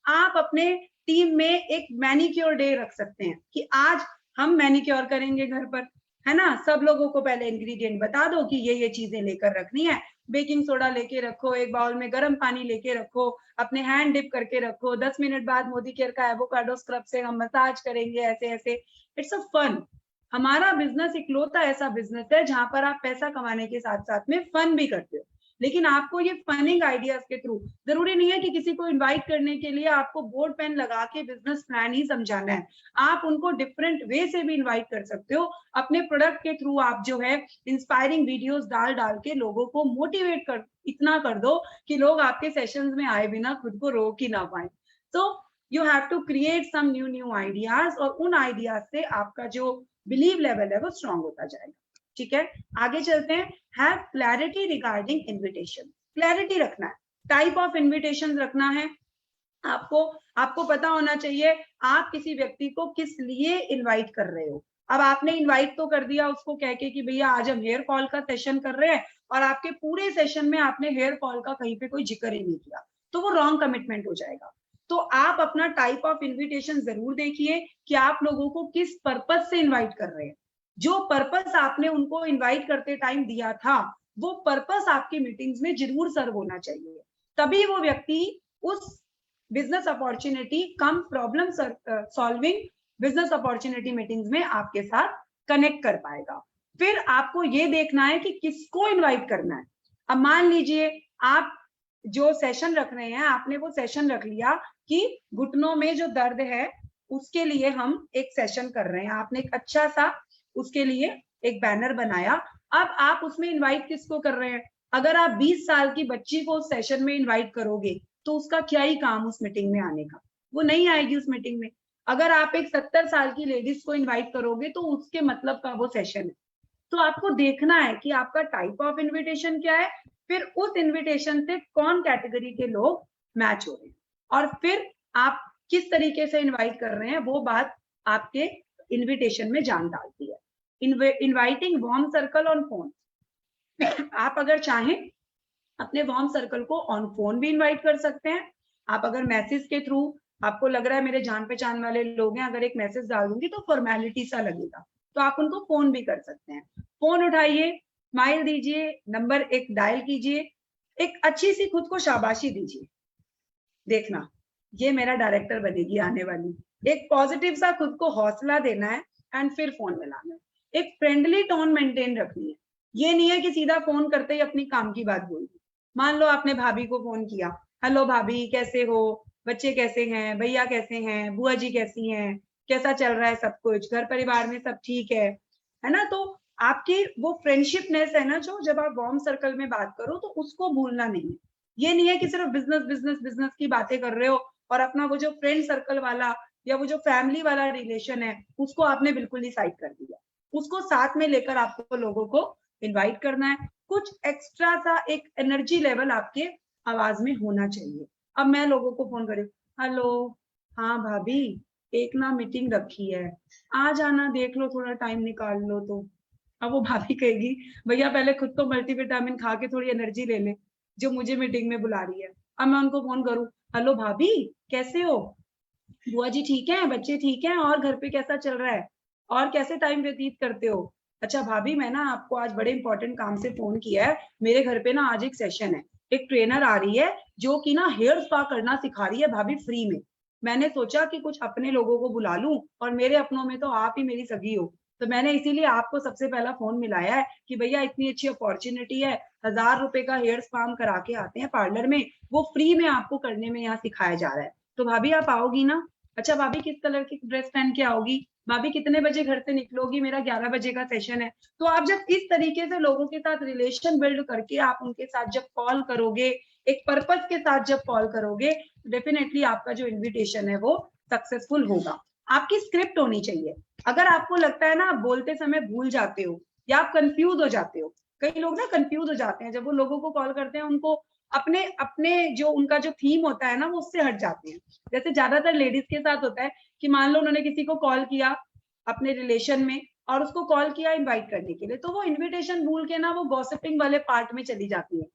आप अपने टीम में एक मैनिक्योर डे रख सकते हैं कि आज हम मैनिक्योर करेंगे घर पर, है ना। सब लोगों को पहले इंग्रेडिएंट बता दो कि ये चीजें लेकर रखनी है, बेकिंग सोडा लेके रखो, एक बाउल में गर्म पानी लेके रखो, अपने हैंड डिप करके रखो, 10 मिनट बाद मोदी केयर का एवोकाडो स्क्रब से हम मसाज करेंगे, ऐसे ऐसे। It's a fun. हमारा बिजनेस इकलौता ऐसा बिजनेस है जहां पर आप पैसा कमाने के साथ साथ में फन भी करते हो। लेकिन आपको ये फनिंग आइडियाज के थ्रू, जरूरी नहीं है कि किसी को इनवाइट करने के लिए आपको बोर्ड पेन लगा के बिजनेस प्लान ही समझाना है। आप उनको डिफरेंट वे से भी इनवाइट कर सकते हो। अपने प्रोडक्ट के थ्रू आप जो है इंस्पायरिंग वीडियोस डाल डाल के लोगों को मोटिवेट कर इतना कर दो कि लोग आपके सेशंस में आए बिना खुद को रोक ही ना पाए। तो you have to create some new ideas, और उन आइडियाज से आपका जो बिलीव लेवल है वो स्ट्रांग होता जाएगा। ठीक है, आगे चलते हैं। Have clarity regarding invitation. Clarity रखना है, टाइप ऑफ इन्विटेशन रखना है आपको पता होना चाहिए आप किसी व्यक्ति को किस लिए इनवाइट कर रहे हो। अब आपने इनवाइट तो कर दिया उसको कह के कि भैया आज हम हेयर फॉल का सेशन कर रहे हैं, और आपके पूरे सेशन में आपने हेयर फॉल का कहीं पे कोई जिक्र ही नहीं किया, तो वो रॉन्ग कमिटमेंट हो जाएगा। तो आप अपना टाइप ऑफ इन्विटेशन जरूर देखिए कि आप लोगों को किस पर्पस से इनवाइट कर रहे हैं। जो पर्पस आपने उनको इनवाइट करते टाइम दिया था वो पर्पस आपकी मीटिंग्स में जरूर सर्व होना चाहिए, तभी वो व्यक्ति उस business opportunity cum problem solving business opportunity meetings में आपके साथ कनेक्ट कर पाएगा। फिर आपको ये देखना है कि किसको इनवाइट करना है। अब मान लीजिए आप जो सेशन रख रहे हैं, आपने वो सेशन रख लिया कि घुटनों में जो दर्द है उसके लिए हम एक सेशन कर रहे हैं, आपने एक अच्छा सा उसके लिए एक बैनर बनाया। अब आप उसमें इनवाइट किसको कर रहे हैं? अगर आप 20 साल की बच्ची को उस सेशन में इनवाइट करोगे तो उसका क्या ही काम उस मीटिंग में आने का, वो नहीं आएगी उस मीटिंग में। अगर आप एक 70 साल की लेडीज को इनवाइट करोगे तो उसके मतलब का वो सेशन है। तो आपको देखना है कि आपका टाइप ऑफ इनविटेशन क्या है, फिर उस इनविटेशन से कौन कैटेगरी के लोग मैच हो रहे हैं, और फिर आप किस तरीके से इनवाइट कर रहे हैं वो बात आपके इनविटेशन में जान डालती है। Inviting warm circle on phone. आप अगर चाहें अपने वार्म सर्कल को ऑन फोन भी इनवाइट कर सकते हैं। आप अगर मैसेज के थ्रू, आपको लग रहा है मेरे जान पहचान वाले लोग हैं, अगर एक मैसेज डाल दूंगी तो फॉर्मेलिटी सा लगेगा, तो आप उनको फोन भी कर सकते हैं। फोन उठाइए, स्माइल दीजिए, नंबर एक डायल कीजिए, एक अच्छी सी खुद को शाबाशी दीजिए, देखना ये मेरा डायरेक्टर बनेगी आने वाली। एक पॉजिटिव सा खुद को हौसला देना है एंड फिर फोन मिलाना है। एक फ्रेंडली टोन मेंटेन रखनी है। ये नहीं है कि सीधा फोन करते ही अपनी काम की बात बोल दी। मान लो आपने भाभी को फोन किया, हेलो भाभी कैसे हो, बच्चे कैसे हैं, भैया कैसे हैं, बुआ जी कैसी हैं, कैसा चल रहा है सब कुछ, घर परिवार में सब ठीक है ना। तो आपकी वो फ्रेंडशिपनेस है ना, जो जब आप वार्म सर्कल में बात करो तो उसको भूलना नहीं है। ये नहीं है कि सिर्फ बिजनेस बिजनेस बिजनेस की बातें कर रहे हो और अपना वो जो फ्रेंड सर्कल वाला या वो जो फैमिली वाला रिलेशन है उसको आपने बिल्कुल ही साइड कर दिया। उसको साथ में लेकर आपको लोगों को इनवाइट करना है। कुछ एक्स्ट्रा सा एक एनर्जी लेवल आपके आवाज में होना चाहिए। अब मैं लोगों को फोन करूं, हेलो हाँ भाभी एक ना मीटिंग रखी है, आ जाना, देख लो थोड़ा टाइम निकाल लो। तो अब वो भाभी कहेगी भैया पहले खुद तो मल्टीविटामिन खा के थोड़ी एनर्जी ले ले जो मुझे मीटिंग में बुला रही है। अब मैं उनको फोन करूं, हेलो भाभी कैसे हो, बुआ जी ठीक है, बच्चे ठीक हैं, और घर पे कैसा चल रहा है, और कैसे टाइम व्यतीत करते हो। अच्छा भाभी मैं ना आपको आज बड़े इंपॉर्टेंट काम से फोन किया है, मेरे घर पे ना आज एक सेशन है, एक ट्रेनर आ रही है जो कि ना हेयर स्पा करना सिखा रही है भाभी फ्री में। मैंने सोचा कि कुछ अपने लोगों को बुला लूं, और मेरे अपनों में तो आप ही मेरी सगी हो, तो मैंने इसीलिए आपको सबसे पहला फोन मिलाया है कि भैया इतनी अच्छी अपॉर्चुनिटी है, 1000 रुपए का हेयर स्पा हम करा के आते हैं पार्लर में, वो फ्री में आपको करने में यहाँ सिखाया जा रहा है, तो भाभी आप आओगी ना। अच्छा भाभी किस कलर की ड्रेस पहन के आओगी, भाभी कितने बजे घर से निकलोगी, मेरा 11 बजे का सेशन है। तो आप जब इस तरीके से लोगों के साथ रिलेशन बिल्ड करके आप उनके साथ जब कॉल करोगे, एक पर्पस के साथ जब कॉल करोगे, डेफिनेटली आपका जो इन्विटेशन है वो सक्सेसफुल होगा। आपकी स्क्रिप्ट होनी चाहिए। अगर आपको लगता है ना आप बोलते समय भूल जाते हो या आप कंफ्यूज हो जाते हो, कई लोग ना कंफ्यूज हो जाते हैं जब वो लोगों को कॉल करते हैं, उनको अपने अपने जो उनका जो थीम होता है ना वो उससे हट जाते हैं। जैसे ज्यादातर लेडीज के साथ होता है कि मान लो उन्होंने किसी को कॉल किया अपने रिलेशन में और उसको कॉल किया इनवाइट करने के लिए, तो वो इनविटेशन भूल के ना वो गॉसिपिंग वाले पार्ट में चली जाती है।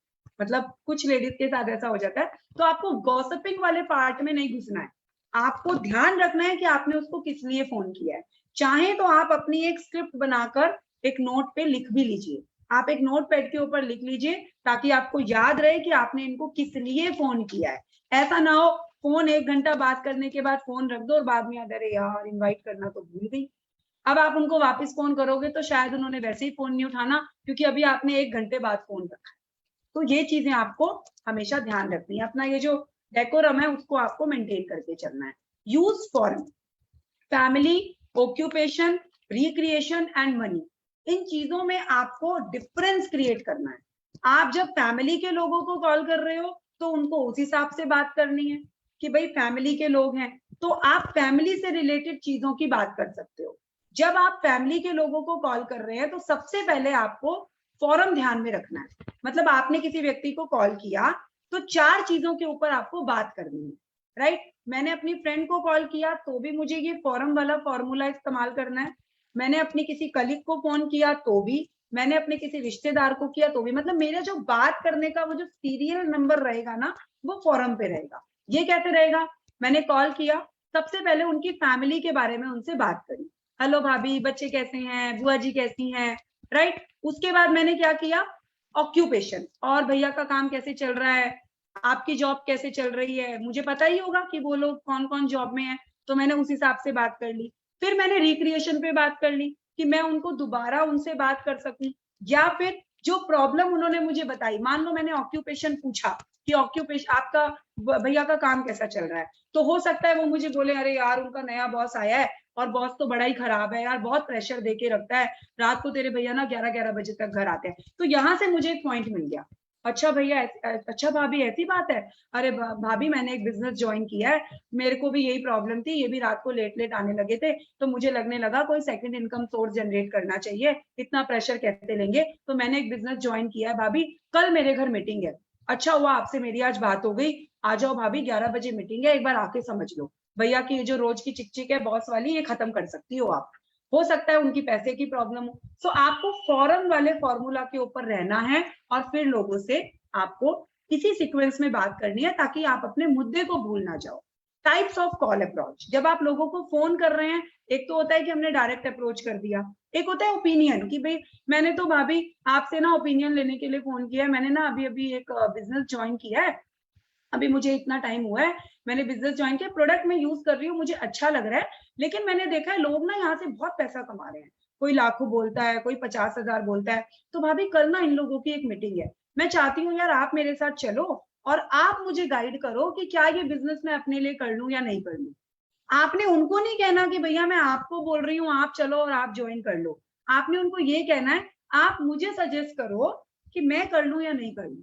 मतलब कुछ लेडीज के साथ ऐसा हो जाता है। तो आपको गॉसिपिंग वाले पार्ट में नहीं घुसना है, आपको ध्यान रखना है कि आपने उसको किस लिए फोन किया है। चाहे तो आप अपनी एक स्क्रिप्ट बनाकर एक नोट पे लिख भी लीजिए, आप एक नोट पैड के ऊपर लिख लीजिए ताकि आपको याद रहे कि आपने इनको किस लिए फोन किया है। ऐसा ना हो फोन 1 घंटा बात करने के बाद फोन रख दो और बाद में याद, अरे यार इनवाइट करना तो भूल गई। अब आप उनको वापस फोन करोगे तो शायद उन्होंने वैसे ही फोन नहीं उठाना, क्योंकि अभी आपने 1 घंटे बाद फोन रखा है। तो ये चीजें आपको हमेशा ध्यान रखनी है। अपना ये जो डेकोरम है उसको आपको मेंटेन करके चलना है। Use form, family, occupation, recreation and money, इन चीजों में आपको डिफरेंस क्रिएट करना है। आप जब फैमिली के लोगों को कॉल कर रहे हो तो उनको उस हिसाब से बात करनी है कि भाई फैमिली के लोग हैं, तो आप फैमिली से रिलेटेड चीजों की बात कर सकते हो। जब आप फैमिली के लोगों को कॉल कर रहे हैं तो सबसे पहले आपको फॉरम ध्यान में रखना है। मतलब आपने किसी व्यक्ति को कॉल किया तो 4 चीजों के ऊपर आपको बात करनी है, राइट। मैंने अपनी फ्रेंड को कॉल किया तो भी मुझे ये फॉरम वाला फॉर्मूला इस्तेमाल करना है। मैंने अपनी किसी कलीग को फोन किया तो भी, मैंने अपने किसी रिश्तेदार को किया तो भी, मतलब मेरा जो बात करने का वो जो सीरियल नंबर रहेगा ना वो फॉरम पे रहेगा। ये कैसे रहेगा? मैंने कॉल किया, सबसे पहले उनकी फैमिली के बारे में उनसे बात करी, हेलो भाभी, बच्चे कैसे हैं, बुआ जी कैसी हैं, राइट। उसके बाद मैंने क्या किया, ऑक्यूपेशन, और भैया का काम कैसे चल रहा है, आपकी जॉब कैसे चल रही है, मुझे पता ही होगा कि वो लोग कौन कौन जॉब में है, तो मैंने उस हिसाब से बात कर ली। फिर मैंने रिक्रिएशन पे बात कर ली कि मैं उनको दोबारा उनसे बात कर सकूं, या फिर जो प्रॉब्लम उन्होंने मुझे बताई, मान लो मैंने ऑक्यूपेशन पूछा कि ऑक्यूपेशन आपका भैया का काम कैसा चल रहा है, तो हो सकता है वो मुझे बोले, अरे यार उनका नया बॉस आया है और बॉस तो बड़ा ही खराब है यार, बहुत प्रेशर देके रखता है, रात को तेरे भैया ना 11-11 बजे तक घर आते हैं। तो यहाँ से मुझे एक पॉइंट मिल गया, अच्छा भैया, अच्छा भाभी ऐसी बात है, अरे भाभी मैंने एक बिजनेस ज्वाइन किया है, मेरे को भी यही प्रॉब्लम थी, ये भी रात को लेट लेट आने लगे थे, तो मुझे लगने लगा कोई सेकंड इनकम सोर्स जनरेट करना चाहिए, इतना प्रेशर कैसे लेंगे, तो मैंने एक बिजनेस ज्वाइन किया है भाभी, कल मेरे घर मीटिंग है, अच्छा हुआ आपसे मेरी आज बात हो गई, आ जाओ भाभी 11 बजे मीटिंग है, एक बार आके समझ लो, भैया की ये जो रोज की चिकचिक है बॉस वाली, ये खत्म कर सकती हो आप, हो सकता है उनकी पैसे की प्रॉब्लम हो। तो आपको फॉरम वाले फॉर्मूला के ऊपर रहना है और फिर लोगों से आपको इसी सीक्वेंस में बात करनी है ताकि आप अपने मुद्दे को भूल ना जाओ। टाइप्स ऑफ कॉल अप्रोच, जब आप लोगों को फोन कर रहे हैं, एक तो होता है कि हमने डायरेक्ट अप्रोच कर दिया, एक होता है ओपिनियन कि भाई मैंने तो भाभी आपसे ना ओपिनियन लेने के लिए फोन किया है, मैंने ना अभी अभी एक बिजनेस ज्वाइन किया है, अभी मुझे इतना टाइम हुआ है, मैंने बिजनेस ज्वाइन किया, प्रोडक्ट मैं यूज कर रही हूँ, मुझे अच्छा लग रहा है, लेकिन मैंने देखा है लोग ना यहाँ से बहुत पैसा कमा रहे हैं, कोई लाखों बोलता है, कोई 50,000 बोलता है, तो भाभी कल ना इन लोगों की एक मीटिंग है, मैं चाहती हूँ यार आप मेरे साथ चलो और आप मुझे गाइड करो कि क्या ये बिजनेस मैं अपने लिए कर लूं या नहीं कर लूं। आपने उनको नहीं कहना कि भैया मैं आपको बोल रही हूँ आप चलो और आप ज्वाइन कर लो, आपने उनको ये कहना है आप मुझे सजेस्ट करो कि मैं कर लूं या नहीं कर लूं।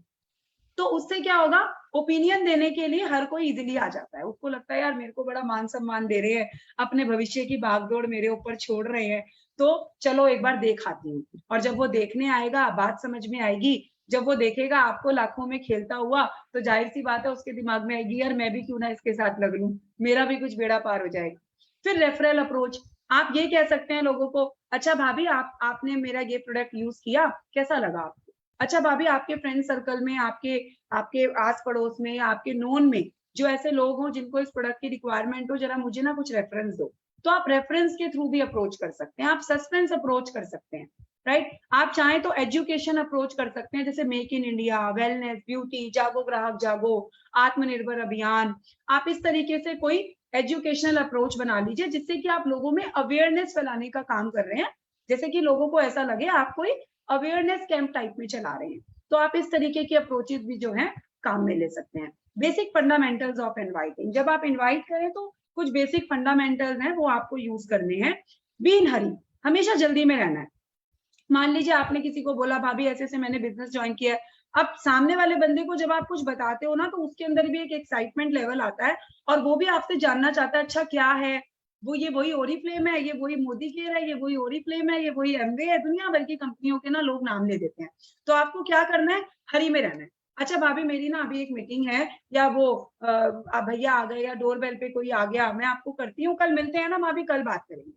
तो उससे क्या होगा, ओपिनियन देने के लिए हर कोई इजीली आ जाता है, उसको लगता है यार मेरे को बड़ा मान सम्मान दे रहे हैं, अपने भविष्य की भागदौड़ मेरे ऊपर छोड़ रहे हैं, तो चलो एक बार देख आती हूँ। और जब वो देखने आएगा बात समझ में आएगी, जब वो देखेगा आपको लाखों में खेलता हुआ, तो जाहिर सी बात है उसके दिमाग में आएगी यार मैं भी क्यों ना इसके साथ लग लूं, मेरा भी कुछ बेड़ा पार हो जाएगा। फिर रेफरल अप्रोच, आप ये कह सकते हैं लोगों को, अच्छा भाभी आपने मेरा ये प्रोडक्ट यूज किया, कैसा लगा आपको, अच्छा भाभी आपके फ्रेंड सर्कल में, आपके आपके आस पड़ोस में, आपके नोन में जो ऐसे लोग हों जिनको इस प्रोडक्ट की रिक्वायरमेंट हो, जरा मुझे ना कुछ रेफरेंस दो। तो आप रेफरेंस के थ्रू भी अप्रोच कर सकते हैं, आप सस्पेंस अप्रोच कर सकते हैं, राइट। आप चाहें तो एजुकेशन अप्रोच कर सकते हैं, जैसे make in India, wellness, beauty, जागो ग्राहक जागो, आत्मनिर्भर अभियान, आप इस तरीके से कोई एजुकेशनल अप्रोच बना लीजिए जिससे कि आप लोगों में अवेयरनेस फैलाने का काम कर रहे हैं, जैसे कि लोगों को ऐसा लगे आप कोई अवेयरनेस कैंप टाइप में चला रहे हैं। तो आप इस तरीके की अप्रोचेस भी जो है काम में ले सकते हैं। बेसिक फंडामेंटल्स ऑफ इनवाइटिंग, जब आप इनवाइट करें तो कुछ बेसिक फंडामेंटल्स हैं वो आपको यूज करने हैं। बी इन हरी, हमेशा जल्दी में रहना है। मान लीजिए आपने किसी को बोला भाभी ऐसे से मैंने बिजनेस ज्वाइन किया है, अब सामने वाले बंदे को जब आप कुछ बताते हो ना तो उसके अंदर भी एक एक्साइटमेंट लेवल आता है और वो भी आपसे जानना चाहता है अच्छा क्या है, वो ये वही ओरिफ्लेम है, ये वही मोदी केयर है, ये वही ओरिफ्लेम है, ये वही एमवे है, दुनिया भर की कंपनियों के ना लोग नाम ले देते हैं। तो आपको क्या करना है, हरी में रहना है। अच्छा भाभी मेरी ना अभी एक मीटिंग है, या वो भैया आ गए या डोरबेल पे कोई आ गया, मैं आपको करती हूँ, कल मिलते हैं ना भाभी, कल बात करेंगे।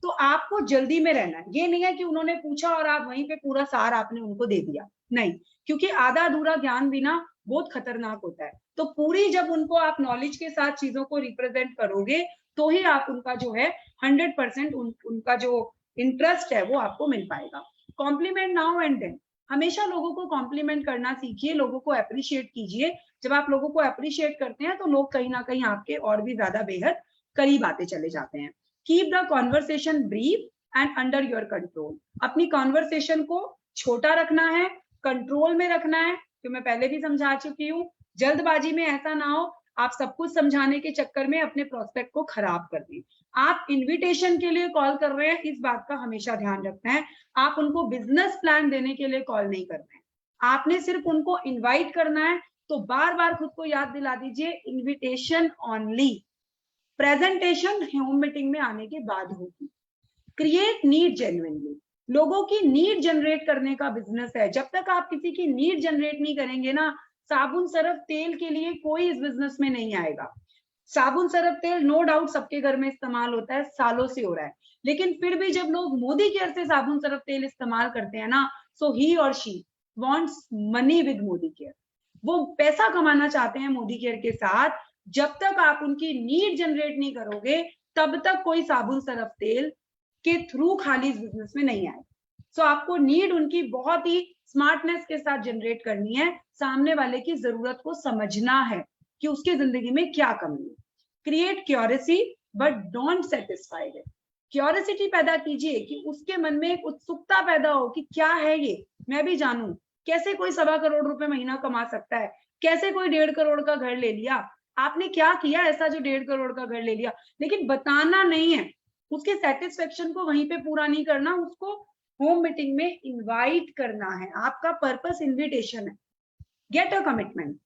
तो आपको जल्दी में रहना है। ये नहीं है कि उन्होंने पूछा और आप वहीं पे पूरा सार आपने उनको दे दिया, नहीं, क्योंकि आधा अधूरा ज्ञान भी ना बहुत खतरनाक होता है। तो पूरी जब उनको आप नॉलेज के साथ चीजों को रिप्रेजेंट करोगे तो ही आप उनका जो है 100% उनका जो इंटरेस्ट है वो आपको मिल पाएगा। कॉम्प्लीमेंट नाउ एंड देन, हमेशा लोगों को कॉम्प्लीमेंट करना सीखिए, लोगों को अप्रिशिएट कीजिए। जब आप लोगों को अप्रिशिएट करते हैं तो लोग कहीं ना कहीं आपके और भी ज्यादा बेहद करीब आते चले जाते हैं। Keep the conversation brief and under your control. अपनी कॉन्वर्सेशन को छोटा रखना है, कंट्रोल में रखना है, जो मैं पहले भी समझा चुकी हूँ। जल्दबाजी में ऐसा ना हो आप सब कुछ समझाने के चक्कर में अपने प्रोस्पेक्ट को खराब कर दें। आप इनविटेशन के लिए कॉल कर रहे हैं, इस बात का हमेशा ध्यान रखना है। आप उनको बिजनेस प्लान देने के लिए कॉल नहीं कर रहे हैं, आपने सिर्फ उनको इनवाइट करना है। तो बार बार खुद को याद दिला दीजिए, invitation only, presentation home meeting में आने के बाद होगी। क्रिएट नीड जेन्युइनली, लोगों की नीड जनरेट करने का बिजनेस है। जब तक आप किसी की नीड जनरेट नहीं करेंगे ना, साबुन सरफ तेल के लिए कोई इस बिजनेस में नहीं आएगा। साबुन सरफ तेल नो डाउट सबके घर में इस्तेमाल होता है, सालों से हो रहा है, लेकिन फिर भी जब लोग मोदी केयर से साबुन सरफ तेल इस्तेमाल करते हैं ना, सो ही और she wants money with Modi care. वो पैसा कमाना चाहते हैं मोदी केयर के साथ। जब तक आप उनकी नीड जनरेट नहीं करोगे तब तक कोई साबुन सरफ तेल के थ्रू खाली इस बिजनेस में नहीं आए। सो आपको नीड उनकी बहुत ही स्मार्टनेस के साथ जनरेट करनी है। सामने वाले की जरूरत को समझना है कि उसकी जिंदगी में क्या कमी है। Create curiosity but don't satisfied. Curiosity पैदा कीजिए कि उसके मन में एक उत्सुकता पैदा हो कि क्या है ये, मैं भी जानूं। कैसे कोई 1.25 करोड़ रुपए महीना कमा सकता है, कैसे कोई 1.5 करोड़ का घर ले लिया, आपने क्या किया ऐसा जो 1.5 करोड़ का घर ले लिया। लेकिन बताना नहीं है, उसके सेटिस्फेक्शन को वहीं पे पूरा नहीं करना, उसको होम मीटिंग में इनवाइट करना है। आपका पर्पस इनविटेशन है। गेट अ कमिटमेंट,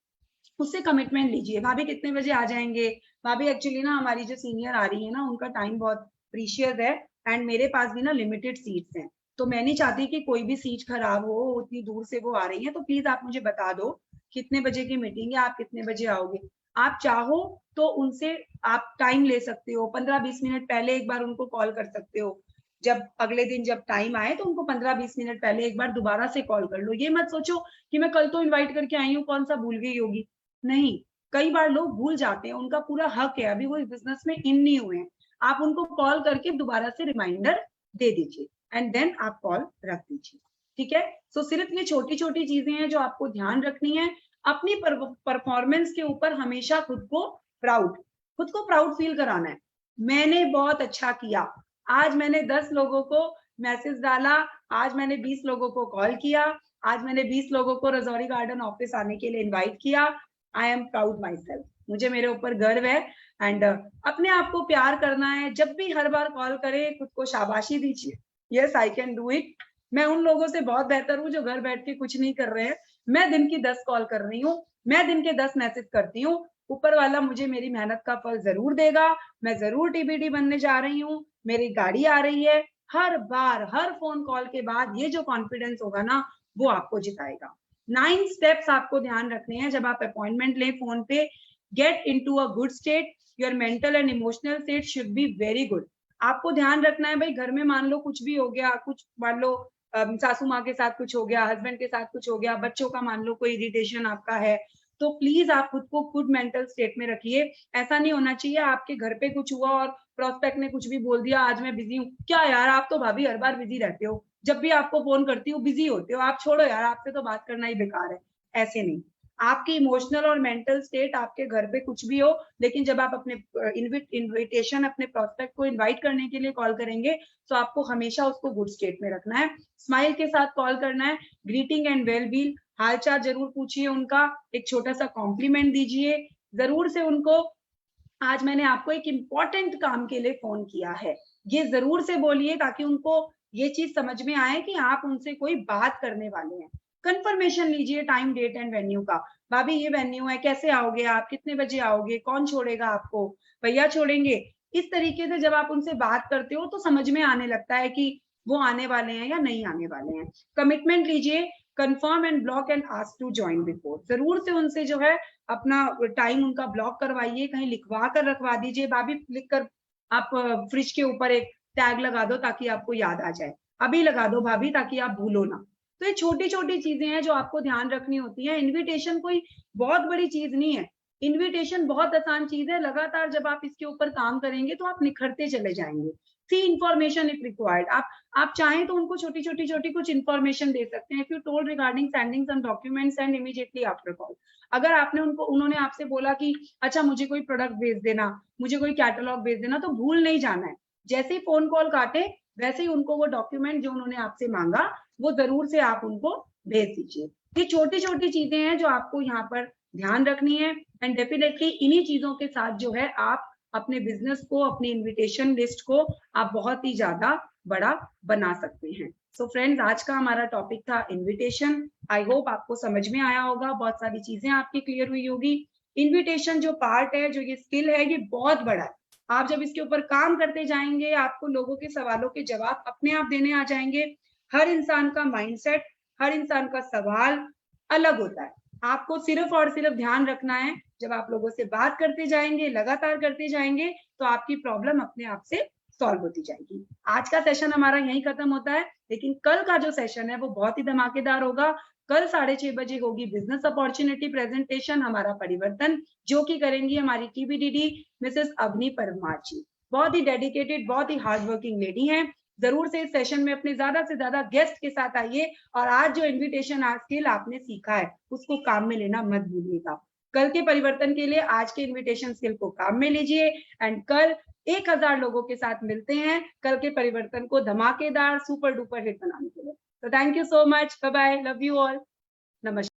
उससे कमिटमेंट लीजिए। भाभी कितने बजे आ जाएंगे? भाभी एक्चुअली ना हमारी जो सीनियर आ रही है ना, उनका टाइम बहुत प्रीशियस है एंड मेरे पास भी ना लिमिटेड सीट्स हैं, तो मैं नहीं चाहती कि कोई भी सीट खराब हो, उतनी दूर से वो आ रही है, तो प्लीज आप मुझे बता दो कितने बजे की मीटिंग है, आप कितने बजे आओगे। आप चाहो तो उनसे आप टाइम ले सकते हो, 15-20 मिनट पहले एक बार उनको कॉल कर सकते हो। जब अगले दिन जब टाइम आए तो उनको 15-20 मिनट पहले एक बार दोबारा से कॉल कर लो। ये मत सोचो कि मैं कल तो इन्वाइट करके आई हूँ, कौन सा भूल गई होगी। नहीं, कई बार लोग भूल जाते हैं, उनका पूरा हक है, अभी वो इस बिजनेस में इन नहीं हुए हैं। आप उनको कॉल करके दोबारा से रिमाइंडर दे दीजिए एंड देन आप कॉल रख दीजिए, ठीक है। सो सिर्फ ये छोटी छोटी चीजें हैं जो आपको ध्यान रखनी है। अपनी परफॉर्मेंस के ऊपर हमेशा खुद को प्राउड फील कराना है। मैंने बहुत अच्छा किया, आज मैंने 10 लोगों को मैसेज डाला, आज मैंने 20 लोगों को कॉल किया, आज मैंने 20 लोगों को रजौरी गार्डन ऑफिस आने के लिए इनवाइट किया। I am proud my self, मुझे मेरे ऊपर गर्व है। एंड अपने आप को प्यार करना है। जब भी हर बार कॉल करे खुद को शाबाशी दीजिए, yes I can do it. मैं उन लोगों से बहुत बेहतर हूँ जो घर बैठ के कुछ नहीं कर रहे हैं। मैं दिन की 10 कॉल कर रही हूँ, मैं दिन के 10 मैसेज करती हूँ। ऊपर वाला मुझे मेरी मेहनत का फल जरूर देगा। मैं जरूर टीबीडी बनने जा रही हूँ, मेरी गाड़ी आ रही है। हर बार हर फोन कॉल के बाद ये जो कॉन्फिडेंस होगा ना, वो आपको जिताएगा। 9 स्टेप्स आपको ध्यान रखने हैं जब आप अपॉइंटमेंट लें फोन पे। Get into a good state, your mental and emotional state should be very good. आपको ध्यान रखना है भाई, घर में मान लो कुछ भी हो गया, कुछ मान लो सासू माँ के साथ कुछ हो गया, हस्बैंड के साथ कुछ हो गया, बच्चों का मान लो कोई इरिटेशन आपका है, तो प्लीज आप खुद को गुड मेंटल स्टेट में रखिए। ऐसा नहीं होना चाहिए आपके घर पे कुछ हुआ और प्रोस्पेक्ट ने कुछ भी बोल दिया, आज मैं बिजी हूँ। क्या यार, आप तो भाभी हर बार बिजी रहते हो, जब भी आपको फोन करती हूँ बिजी होते हो, आप छोड़ो यार, आपसे तो बात करना ही बेकार है। ऐसे नहीं, आपकी इमोशनल और मेंटल स्टेट आपके घर पे कुछ भी हो, लेकिन जब आप अपने इन्विटेशन अपने प्रोस्पेक्ट को इनवाइट करने के लिए कॉल करेंगे तो आपको हमेशा उसको गुड स्टेट में रखना है। स्माइल के साथ कॉल करना है। ग्रीटिंग एंड वेलबील, हालचाल जरूर पूछिए उनका, एक छोटा सा कॉम्प्लीमेंट दीजिए जरूर से उनको। आज मैंने आपको एक इम्पोर्टेंट काम के लिए फोन किया है, ये जरूर से बोलिए ताकि उनको ये चीज समझ में आए कि आप उनसे कोई बात करने वाले हैं। कंफर्मेशन लीजिए टाइम डेट एंड वेन्यू का। भाभी ये वेन्यू है, कैसे आओगे आप, कितने बजे आओगे, कौन छोड़ेगा आपको, भैया छोड़ेंगे। इस तरीके से जब आप उनसे बात करते हो तो समझ में आने लगता है कि वो आने वाले हैं या नहीं आने वाले हैं। कमिटमेंट लीजिए, confirm and block and ask to join before. जरूर से उनसे जो है अपना टाइम उनका ब्लॉक करवाइए, कहीं लिखवा कर रखवा दीजिए। भाभी लिख कर आप फ्रिज के ऊपर एक टैग लगा दो ताकि आपको याद आ जाए, अभी लगा दो भाभी ताकि आप भूलो ना। तो ये छोटी छोटी चीजें हैं जो आपको ध्यान रखनी होती है। इन्विटेशन कोई बहुत बड़ी चीज नहीं है, इन्विटेशन बहुत आसान चीज है। लगातार जब आप इसके ऊपर काम करेंगे तो आप निखरते चले जाएंगे। सी इंफॉर्मेशन इफ रिक्वायर्ड, आप चाहें तो उनको छोटी छोटी कुछ इंफॉर्मेशन दे सकते हैं। If you told regarding sending some documents and immediately after call, अगर आपने उन्होंने आपसे बोला कि अच्छा मुझे कोई प्रोडक्ट भेज देना, मुझे कोई कैटलॉग भेज देना, तो भूल नहीं जाना है। जैसे ही फोन कॉल काटे वैसे ही उनको वो डॉक्यूमेंट जो उन्होंने आपसे मांगा वो जरूर से आप उनको भेज दीजिए। ये छोटी छोटी चीजें हैं जो आपको यहाँ पर ध्यान रखनी है। एंड डेफिनेटली इन्हीं चीजों के साथ जो है आप अपने बिजनेस को, अपनी इन्विटेशन लिस्ट को आप बहुत ही ज्यादा बड़ा बना सकते हैं। सो फ्रेंड्स, आज का हमारा टॉपिक था इन्विटेशन। आई होप आपको समझ में आया होगा, बहुत सारी चीजें आपकी क्लियर हुई होगी। इन्विटेशन जो पार्ट है, जो ये स्किल है, ये बहुत बड़ा है। आप जब इसके ऊपर काम करते जाएंगे आपको लोगों के सवालों के जवाब अपने आप देने आ जाएंगे। हर इंसान का माइंडसेट, हर इंसान का सवाल अलग होता है। आपको सिर्फ और सिर्फ ध्यान रखना है, जब आप लोगों से बात करते जाएंगे, लगातार करते जाएंगे, तो आपकी प्रॉब्लम अपने आप से सॉल्व होती जाएगी। आज का सेशन हमारा यहीं खत्म होता है, लेकिन कल का जो सेशन है वो बहुत ही धमाकेदार होगा। कल 6:30 बजे होगी बिजनेस अपॉर्चुनिटी प्रेजेंटेशन, हमारा परिवर्तन, जो कि करेंगी हमारी टीबीडीडी मिसेस अवनी परमार जी। बहुत ही डेडिकेटेड, बहुत ही हार्ड वर्किंग लेडी हैं। जरूर से इस सेशन में अपने ज्यादा से ज्यादा गेस्ट के साथ आइए और आज जो इन्विटेशन स्किल आपने सीखा है उसको काम में लेना मत भूलिएगा। कल के परिवर्तन के लिए आज के इन्विटेशन स्किल को काम में लीजिए एंड कल 1000 लोगों के साथ मिलते हैं कल के परिवर्तन को धमाकेदार सुपर डुपर हिट बनाने के लिए। तो thank you so much, bye bye, love you all, नमस्कार।